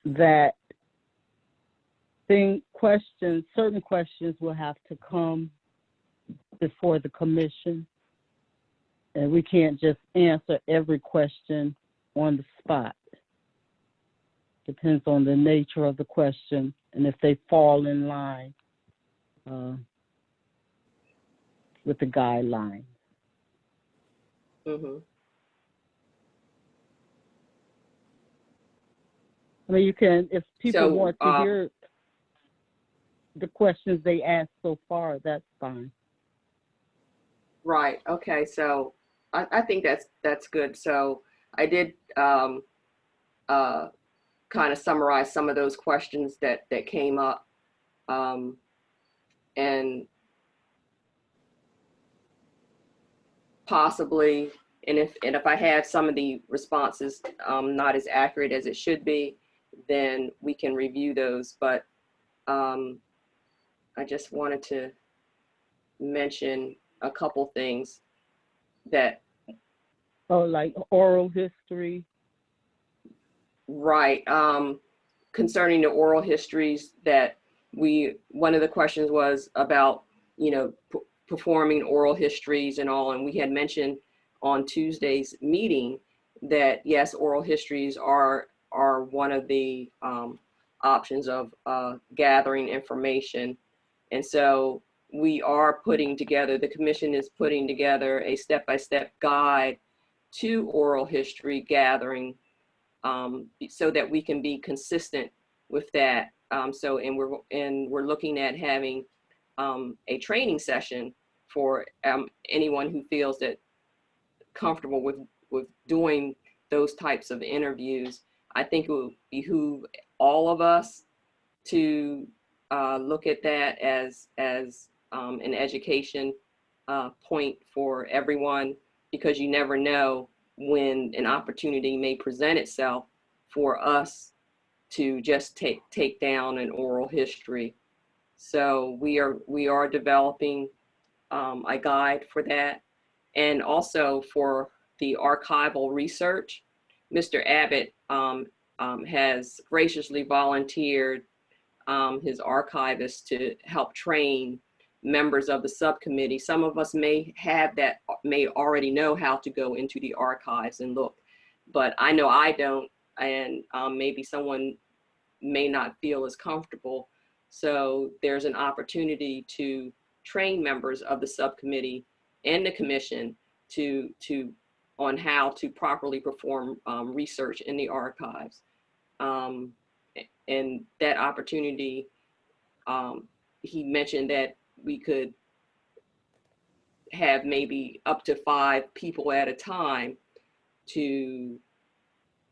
that certain questions will have to come before the commission, and we can't just answer every question on the spot. Depends on the nature of the question and if they fall in line with the guidelines. I mean, you can, if people want to hear the questions they asked so far, that's fine. Right. Okay. So I think that's good. So I did kind of summarize some of those questions that came up, and possibly, and if I have some of the responses not as accurate as it should be, then we can review those. But I just wanted to mention a couple things that. Oh, like oral history. Right. Concerning the oral histories that one of the questions was about, performing oral histories and all. And we had mentioned on Tuesday's meeting that yes, oral histories are one of the options of gathering information. And so we are the commission is putting together a step-by-step guide to oral history gathering, so that we can be consistent with that. And we're looking at having a training session for anyone who feels that comfortable with doing those types of interviews. I think it will behoove all of us to look at that as an education point for everyone, because you never know when an opportunity may present itself for us to just take down an oral history. So we are developing a guide for that, and also for the archival research. Mr. Abbott has graciously volunteered his archivist to help train members of the subcommittee. Some of us may already know how to go into the archives and look, but I know I don't, and maybe someone may not feel as comfortable. So there's an opportunity to train members of the subcommittee and the commission on how to properly perform research in the archives. and that opportunity, he mentioned that we could have maybe up to 5 people at a time to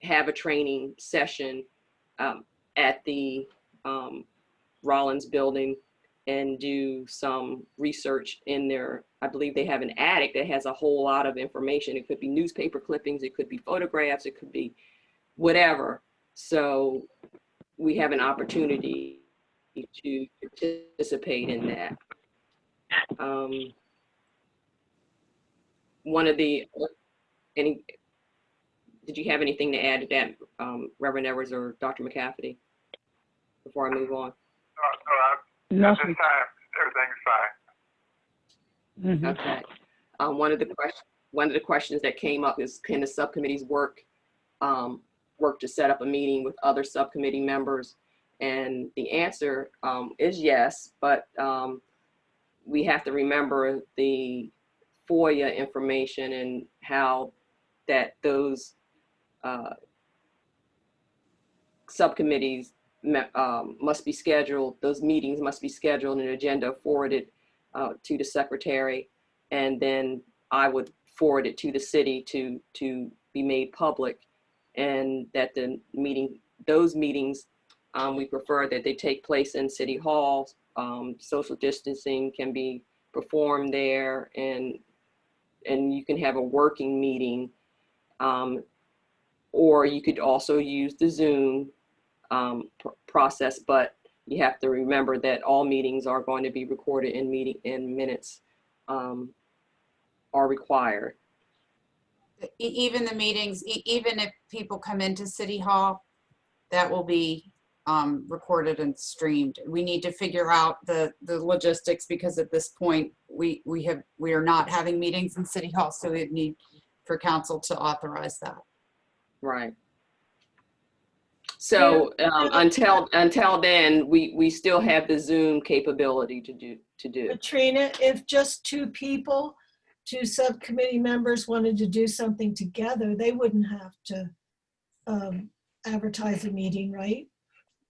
have a training session at the Rollins building and do some research in there. I believe they have an attic that has a whole lot of information. It could be newspaper clippings, it could be photographs, it could be whatever. So we have an opportunity to participate in that. Did you have anything to add to that, Reverend Edwards or Dr. McCafferty, before I move on? No, at this time, everything's fine. Okay. One of the questions that came up is, can the subcommittees work to set up a meeting with other subcommittee members? And the answer is yes, but we have to remember the FOIA information and how that those subcommittees must be scheduled. Those meetings must be scheduled and an agenda forwarded to the secretary, and then I would forward it to the city to be made public, and that those meetings, we prefer that they take place in City Hall. Social distancing can be performed there, and you can have a working meeting, or you could also use the Zoom process, but you have to remember that all meetings are going to be recorded in minutes are required. Even the meetings, even if people come into City Hall, that will be recorded and streamed. We need to figure out the logistics, because at this point we are not having meetings in City Hall, so we need for council to authorize that. Right. So until then, we still have the Zoom capability to do. Katrina, if just 2 subcommittee members wanted to do something together, they wouldn't have to advertise a meeting, right?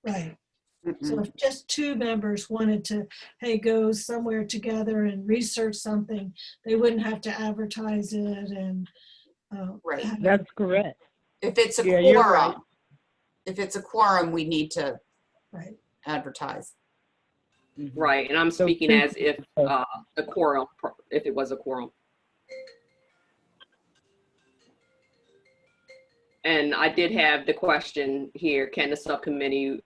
Right. So if just 2 members wanted to, hey, go somewhere together and research something, they wouldn't have to advertise it and. Right. That's correct. If it's a Yeah, you're quorum, right. if it's a quorum, we need to advertise. Right, and I'm speaking as if a quorum, if it was a quorum. And I did have the question here, can the subcommittee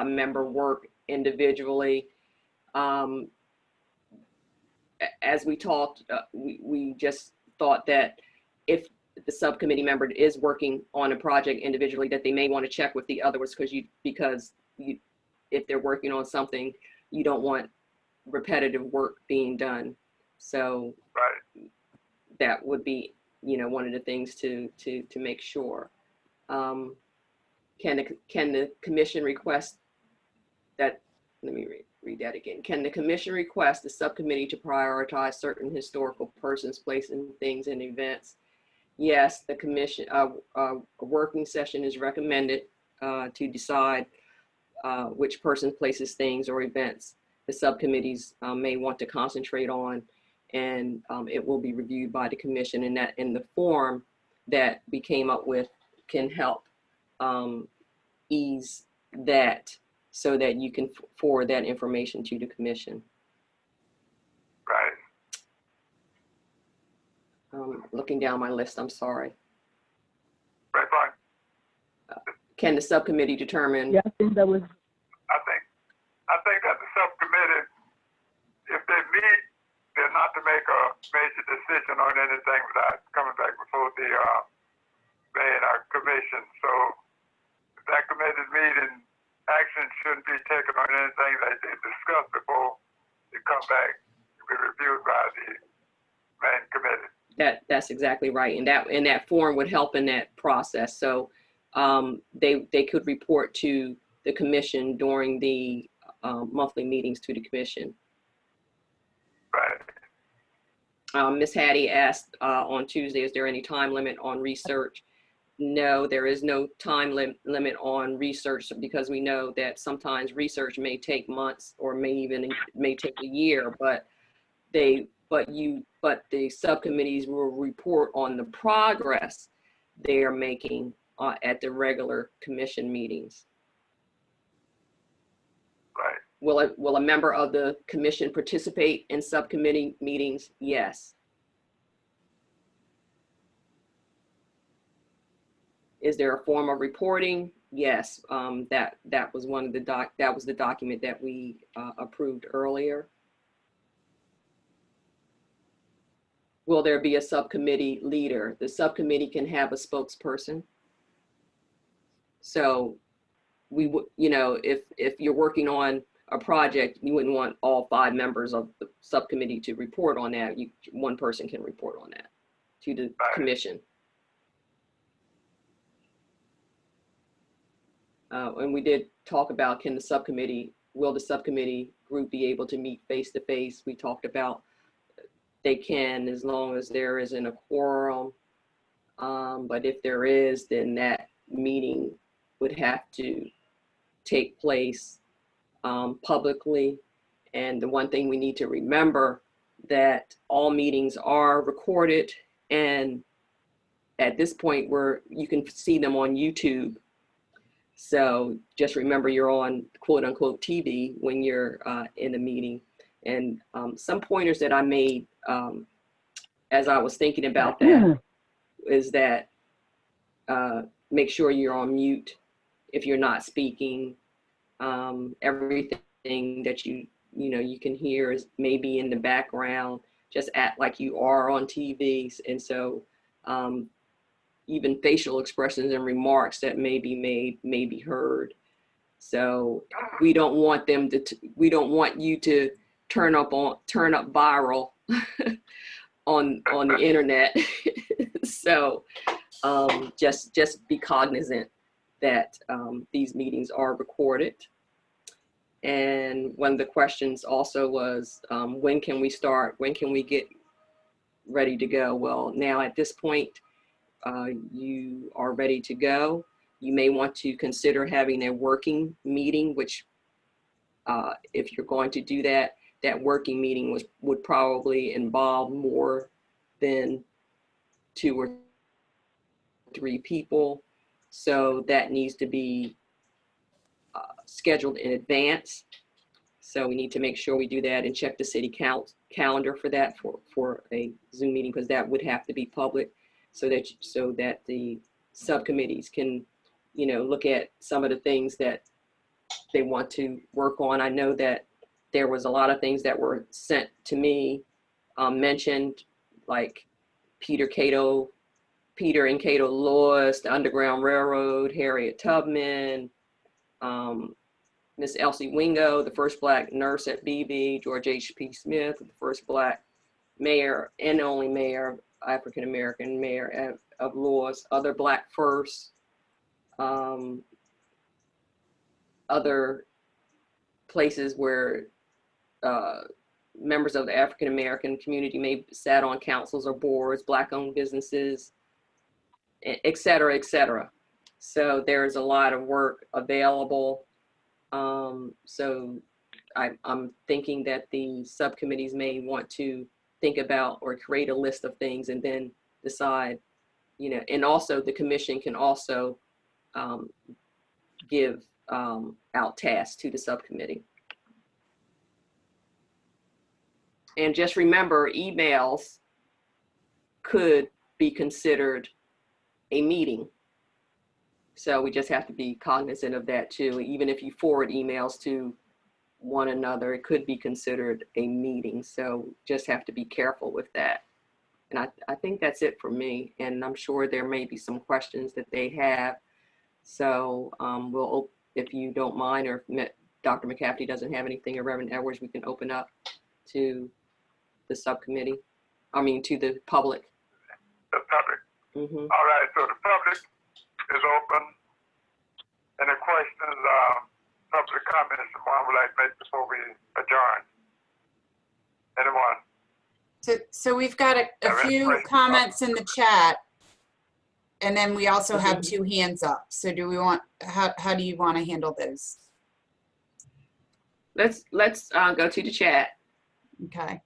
member work individually? As we talked, we just thought that if the subcommittee member is working on a project individually, that they may want to check with the others, because if they're working on something, you don't want repetitive work being done. So that would be, one of the things to make sure. Can the commission request that? Let me read that again. Can the commission request the subcommittee to prioritize certain historical persons, places, and things and events? Yes, the commission, a working session is recommended to decide which person, places, things, or events the subcommittees may want to concentrate on, and it will be reviewed by the commission, and that in the form that we came up with can help ease that, so that you can forward that information to the commission. Right. Looking down my list, I'm sorry. Right, fine. Can the subcommittee determine? Yeah, I think that was. I think that the subcommittee, if they meet, they're not to make a major decision on anything without coming back before the main commission. So if that committee's meeting, action shouldn't be taken on anything that they discuss before they come back to be reviewed by the main committee. That's exactly right, and that form would help in that process. So they could report to the commission during the monthly meetings to the commission. Right. Ms. Hattie asked on Tuesday, is there any time limit on research? no, there is no time limit on research, because we know that sometimes research may take months or may take a year, but the subcommittees will report on the progress they are making at the regular commission meetings. Right. Will a member of the commission participate in subcommittee meetings? Yes. Is there a form of reporting? Yes. That was one of the the document that we approved earlier. Will there be a subcommittee leader? The subcommittee can have a spokesperson. So we would, you know, if you're working on a project, you wouldn't want all 5 members of the subcommittee to report on that. One person can report on that to the commission. And we did talk about, will the subcommittee group be able to meet face to face? We talked about they can, as long as there isn't a quorum. But if there is, then that meeting would have to take place publicly. And the one thing we need to remember, that all meetings are recorded, and at this point you can see them on YouTube. So just remember you're on quote unquote TV when you're in a meeting. And some pointers that I made as I was thinking about that is that make sure you're on mute if you're not speaking. Everything that you can hear is maybe in the background. Just act like you are on TVs. And so even facial expressions and remarks that may be made may be heard. So we don't want you to turn up viral on the internet. So just be cognizant that these meetings are recorded. And one of the questions also was, when can we start? When can we get ready to go? Well, now at this point, you are ready to go. You may want to consider having a working meeting, which if you're going to do that, that working meeting would probably involve more than 2 or 3 people. So that needs to be scheduled in advance. So we need to make sure we do that and check the city calendar for that for a Zoom meeting, because that would have to be public, so that the subcommittees can, look at some of the things that they want to work on. I know that there was a lot of things that were sent to me, mentioned, like Peter and Cato Lewes, the Underground Railroad, Harriet Tubman, Miss Elsie Wingo, the first Black nurse at BB, George H.P. Smith, the first Black mayor and only mayor, African-American mayor of Lewes, other Black firsts, other places where members of the African-American community may sat on councils or boards, Black-owned businesses, et cetera, et cetera. So there's a lot of work available. So I'm thinking that the subcommittees may want to think about or create a list of things and then decide, and also the commission can also give out tasks to the subcommittee. And just remember, emails could be considered a meeting. So we just have to be cognizant of that too. Even if you forward emails to one another, it could be considered a meeting. So just have to be careful with that. And I think that's it for me. And I'm sure there may be some questions that they have. So if you don't mind, or if Dr. McCafferty doesn't have anything, or Reverend Edwards, we can open up to the subcommittee. To the public. The public. Mm-hmm. All right, so the public is open. Any questions, public comments someone would like to make before we adjourn? Anyone? So we've got a few comments in the chat. And then we also have 2 hands up. So do we want, how do you want to handle those? Let's go to the chat. Okay.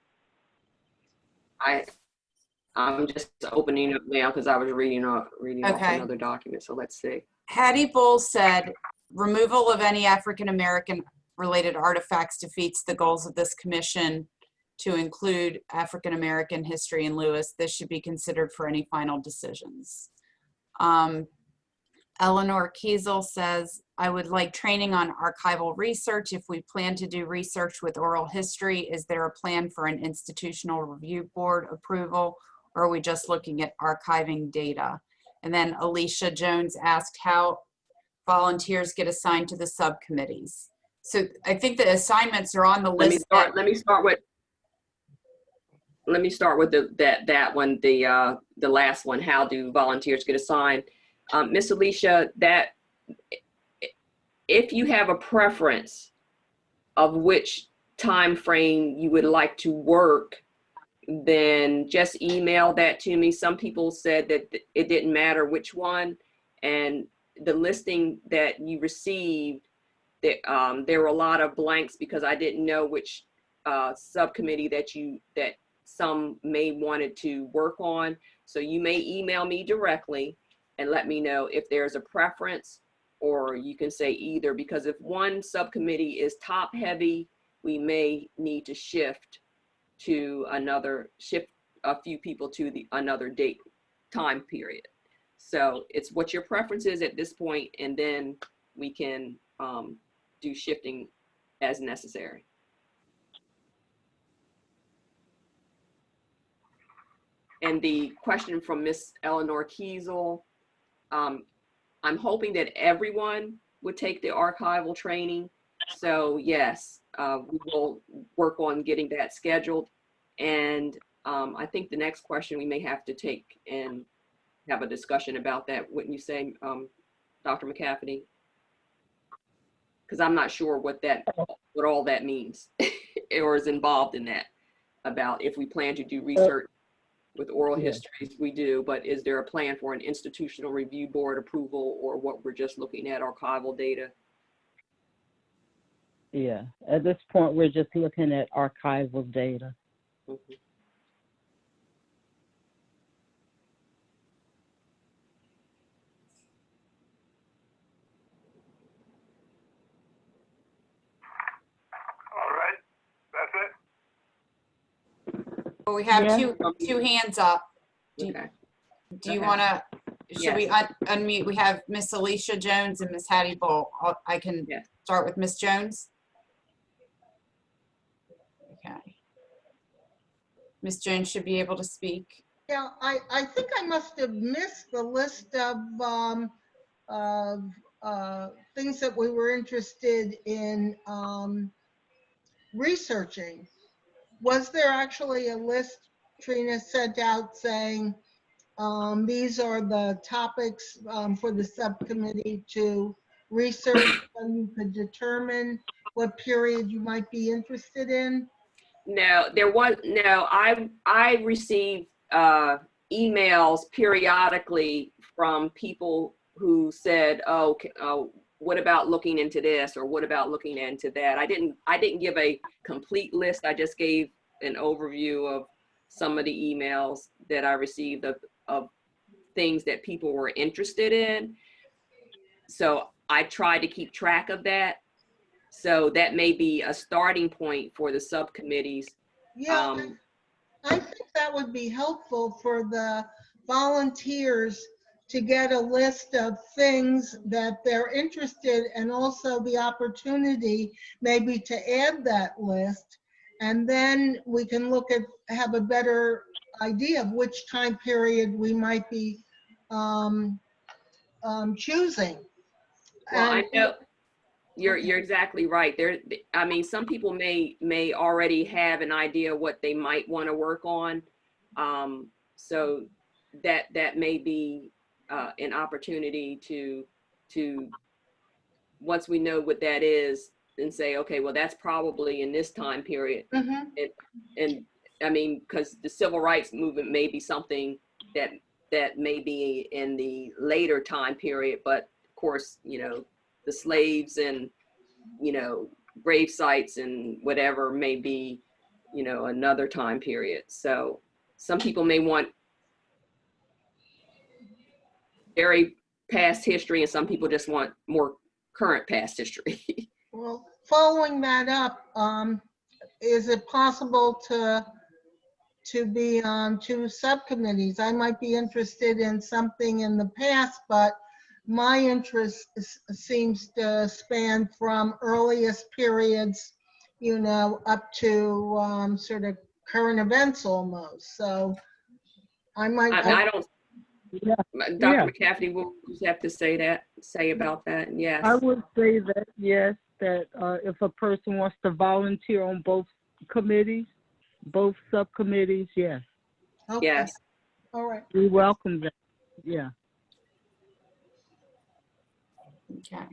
I'm just opening it up now because I was reading off Okay. another document. So let's see. Hattie Bull said, removal of any African-American related artifacts defeats the goals of this commission to include African-American history in Lewes. This should be considered for any final decisions. Eleanor Kiesel says, I would like training on archival research. If we plan to do research with oral history, is there a plan for an institutional review board approval, or are we just looking at archiving data? And then Alicia Jones asked how volunteers get assigned to the subcommittees. So I think the assignments are on the list. Let me start with that one, the last one. How do volunteers get assigned? Miss Alicia, that if you have a preference of which time frame you would like to work, then just email that to me. Some people said that it didn't matter which one, and the listing that you received, that there were a lot of blanks because I didn't know which subcommittee that some may wanted to work on. So you may email me directly and let me know if there's a preference, or you can say either, because if one subcommittee is top heavy, we may need to shift a few people to another date time period. So it's what your preference is at this point, and then we can do shifting as necessary. And the question from Miss Eleanor Kiesel, I'm hoping that everyone would take the archival training. So yes, we will work on getting that scheduled. And I think the next question we may have to take and have a discussion about that, wouldn't you say, Dr. McCafferty? Because I'm not sure what all that means or is involved in that, about if we plan to do research with oral histories, we do, but is there a plan for an institutional review board approval, or what we're just looking at archival data? Yeah, at this point, we're just looking at archival data. Mm-hmm. All right, that's it. Well, we have Yeah. two hands up. Do Okay. you Okay. want to, should we Yes. unmute? We have Miss Alicia Jones and Miss Hattie Bull. I can Yes. start with Miss Jones. Okay. Miss Jones should be able to speak. Yeah, I think I must have missed the list of things that we were interested in researching. Was there actually a list Trina sent out saying these are the topics for the subcommittee to research, so you could determine what period you might be interested in? No, I received emails periodically from people who said, oh, what about looking into this, or what about looking into that? I didn't give a complete list. I just gave an overview of some of the emails that I received of things that people were interested in. So I tried to keep track of that. So that may be a starting point for the subcommittees. Yeah, I think that would be helpful for the volunteers to get a list of things that they're interested, and also the opportunity maybe to add that list. And then we can have a better idea of which time period we might be choosing. Well, I And- know you're exactly right. I mean, some people may already have an idea what they might want to work on. So that may be an opportunity to once we know what that is, and say, okay, well, that's probably in this time period. Mhm. And I mean, because the civil rights movement may be something that that may be in the later time period, but of course, you know, the slaves and, you know, grave sites and whatever may be, you know, another time period. So some people may want very past history and some people just want more current past history. Well, following that up, is it possible to be on 2 subcommittees? I might be interested in something in the past, but my interest seems to span from earliest periods, you know, up to sort of current events almost. So I might. I don't, Yeah, Dr. McCafferty, what would you have to say about that? Yes. I would say that, yes, that if a person wants to volunteer on both committees, both subcommittees, yes, Okay. Yes. All right. we welcome that. Yeah. Okay.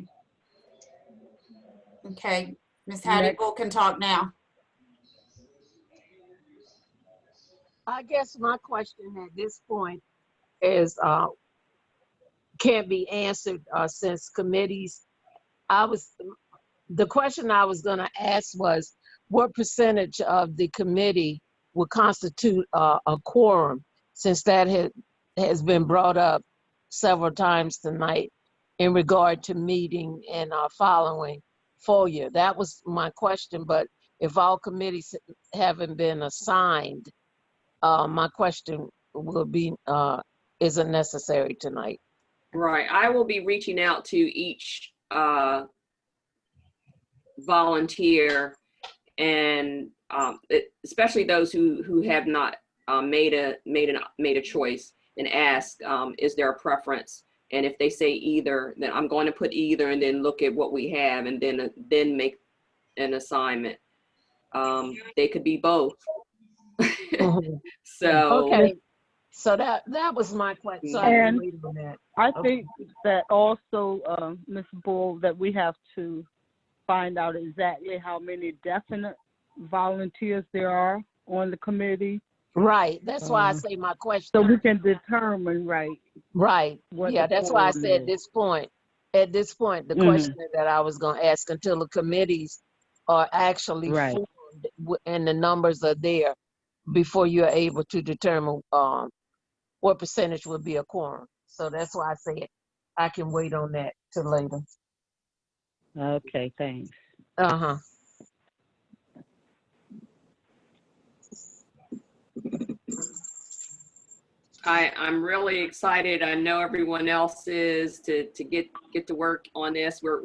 Okay, Ms. Hattie Next. Bull can talk now. I guess my question at this point is can't be answered since committees. The question I was going to ask was what percentage of the committee would constitute a quorum, since that has been brought up several times tonight in regard to meeting and following FOIA. That was my question, but if all committees haven't been assigned, my question will be, isn't necessary tonight. Right. I will be reaching out to each volunteer and especially those who have not made a choice, and ask, is there a preference? And if they say either, then I'm going to put either and then look at what we have and then make an assignment. They could be both. So Okay, so that was my question. So I can wait on that. I think that also, Ms. Bull, that we have to find out exactly how many definite volunteers there are on the committee. Right, that's why I say my question. So we can determine, right? Right, yeah, that's why I said at this point, the question that I was gonna ask until the committees are actually formed and the numbers are there before you're able to determine what percentage would be a quorum. So that's why I said I can wait on that till later. Okay, thanks. Uh-huh. I'm really excited. I know everyone else is to get to work on this. We're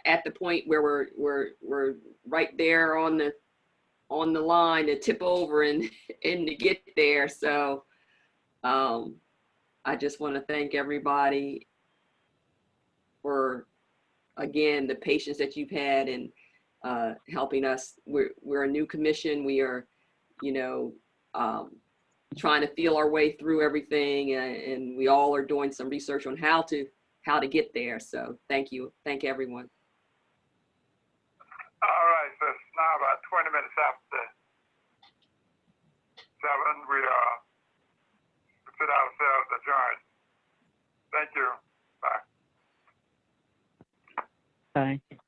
at the point where we're right there on the line to tip over and to get there. So I just want to thank everybody for, again, the patience that you've had and helping us. We're a new commission. We are, you know, trying to feel our way through everything, and we all are doing some research on how to get there. So thank you. Thank everyone. All right, so it's now about 20 minutes after 7. We consider ourselves adjourned. Thank you. Bye. Bye.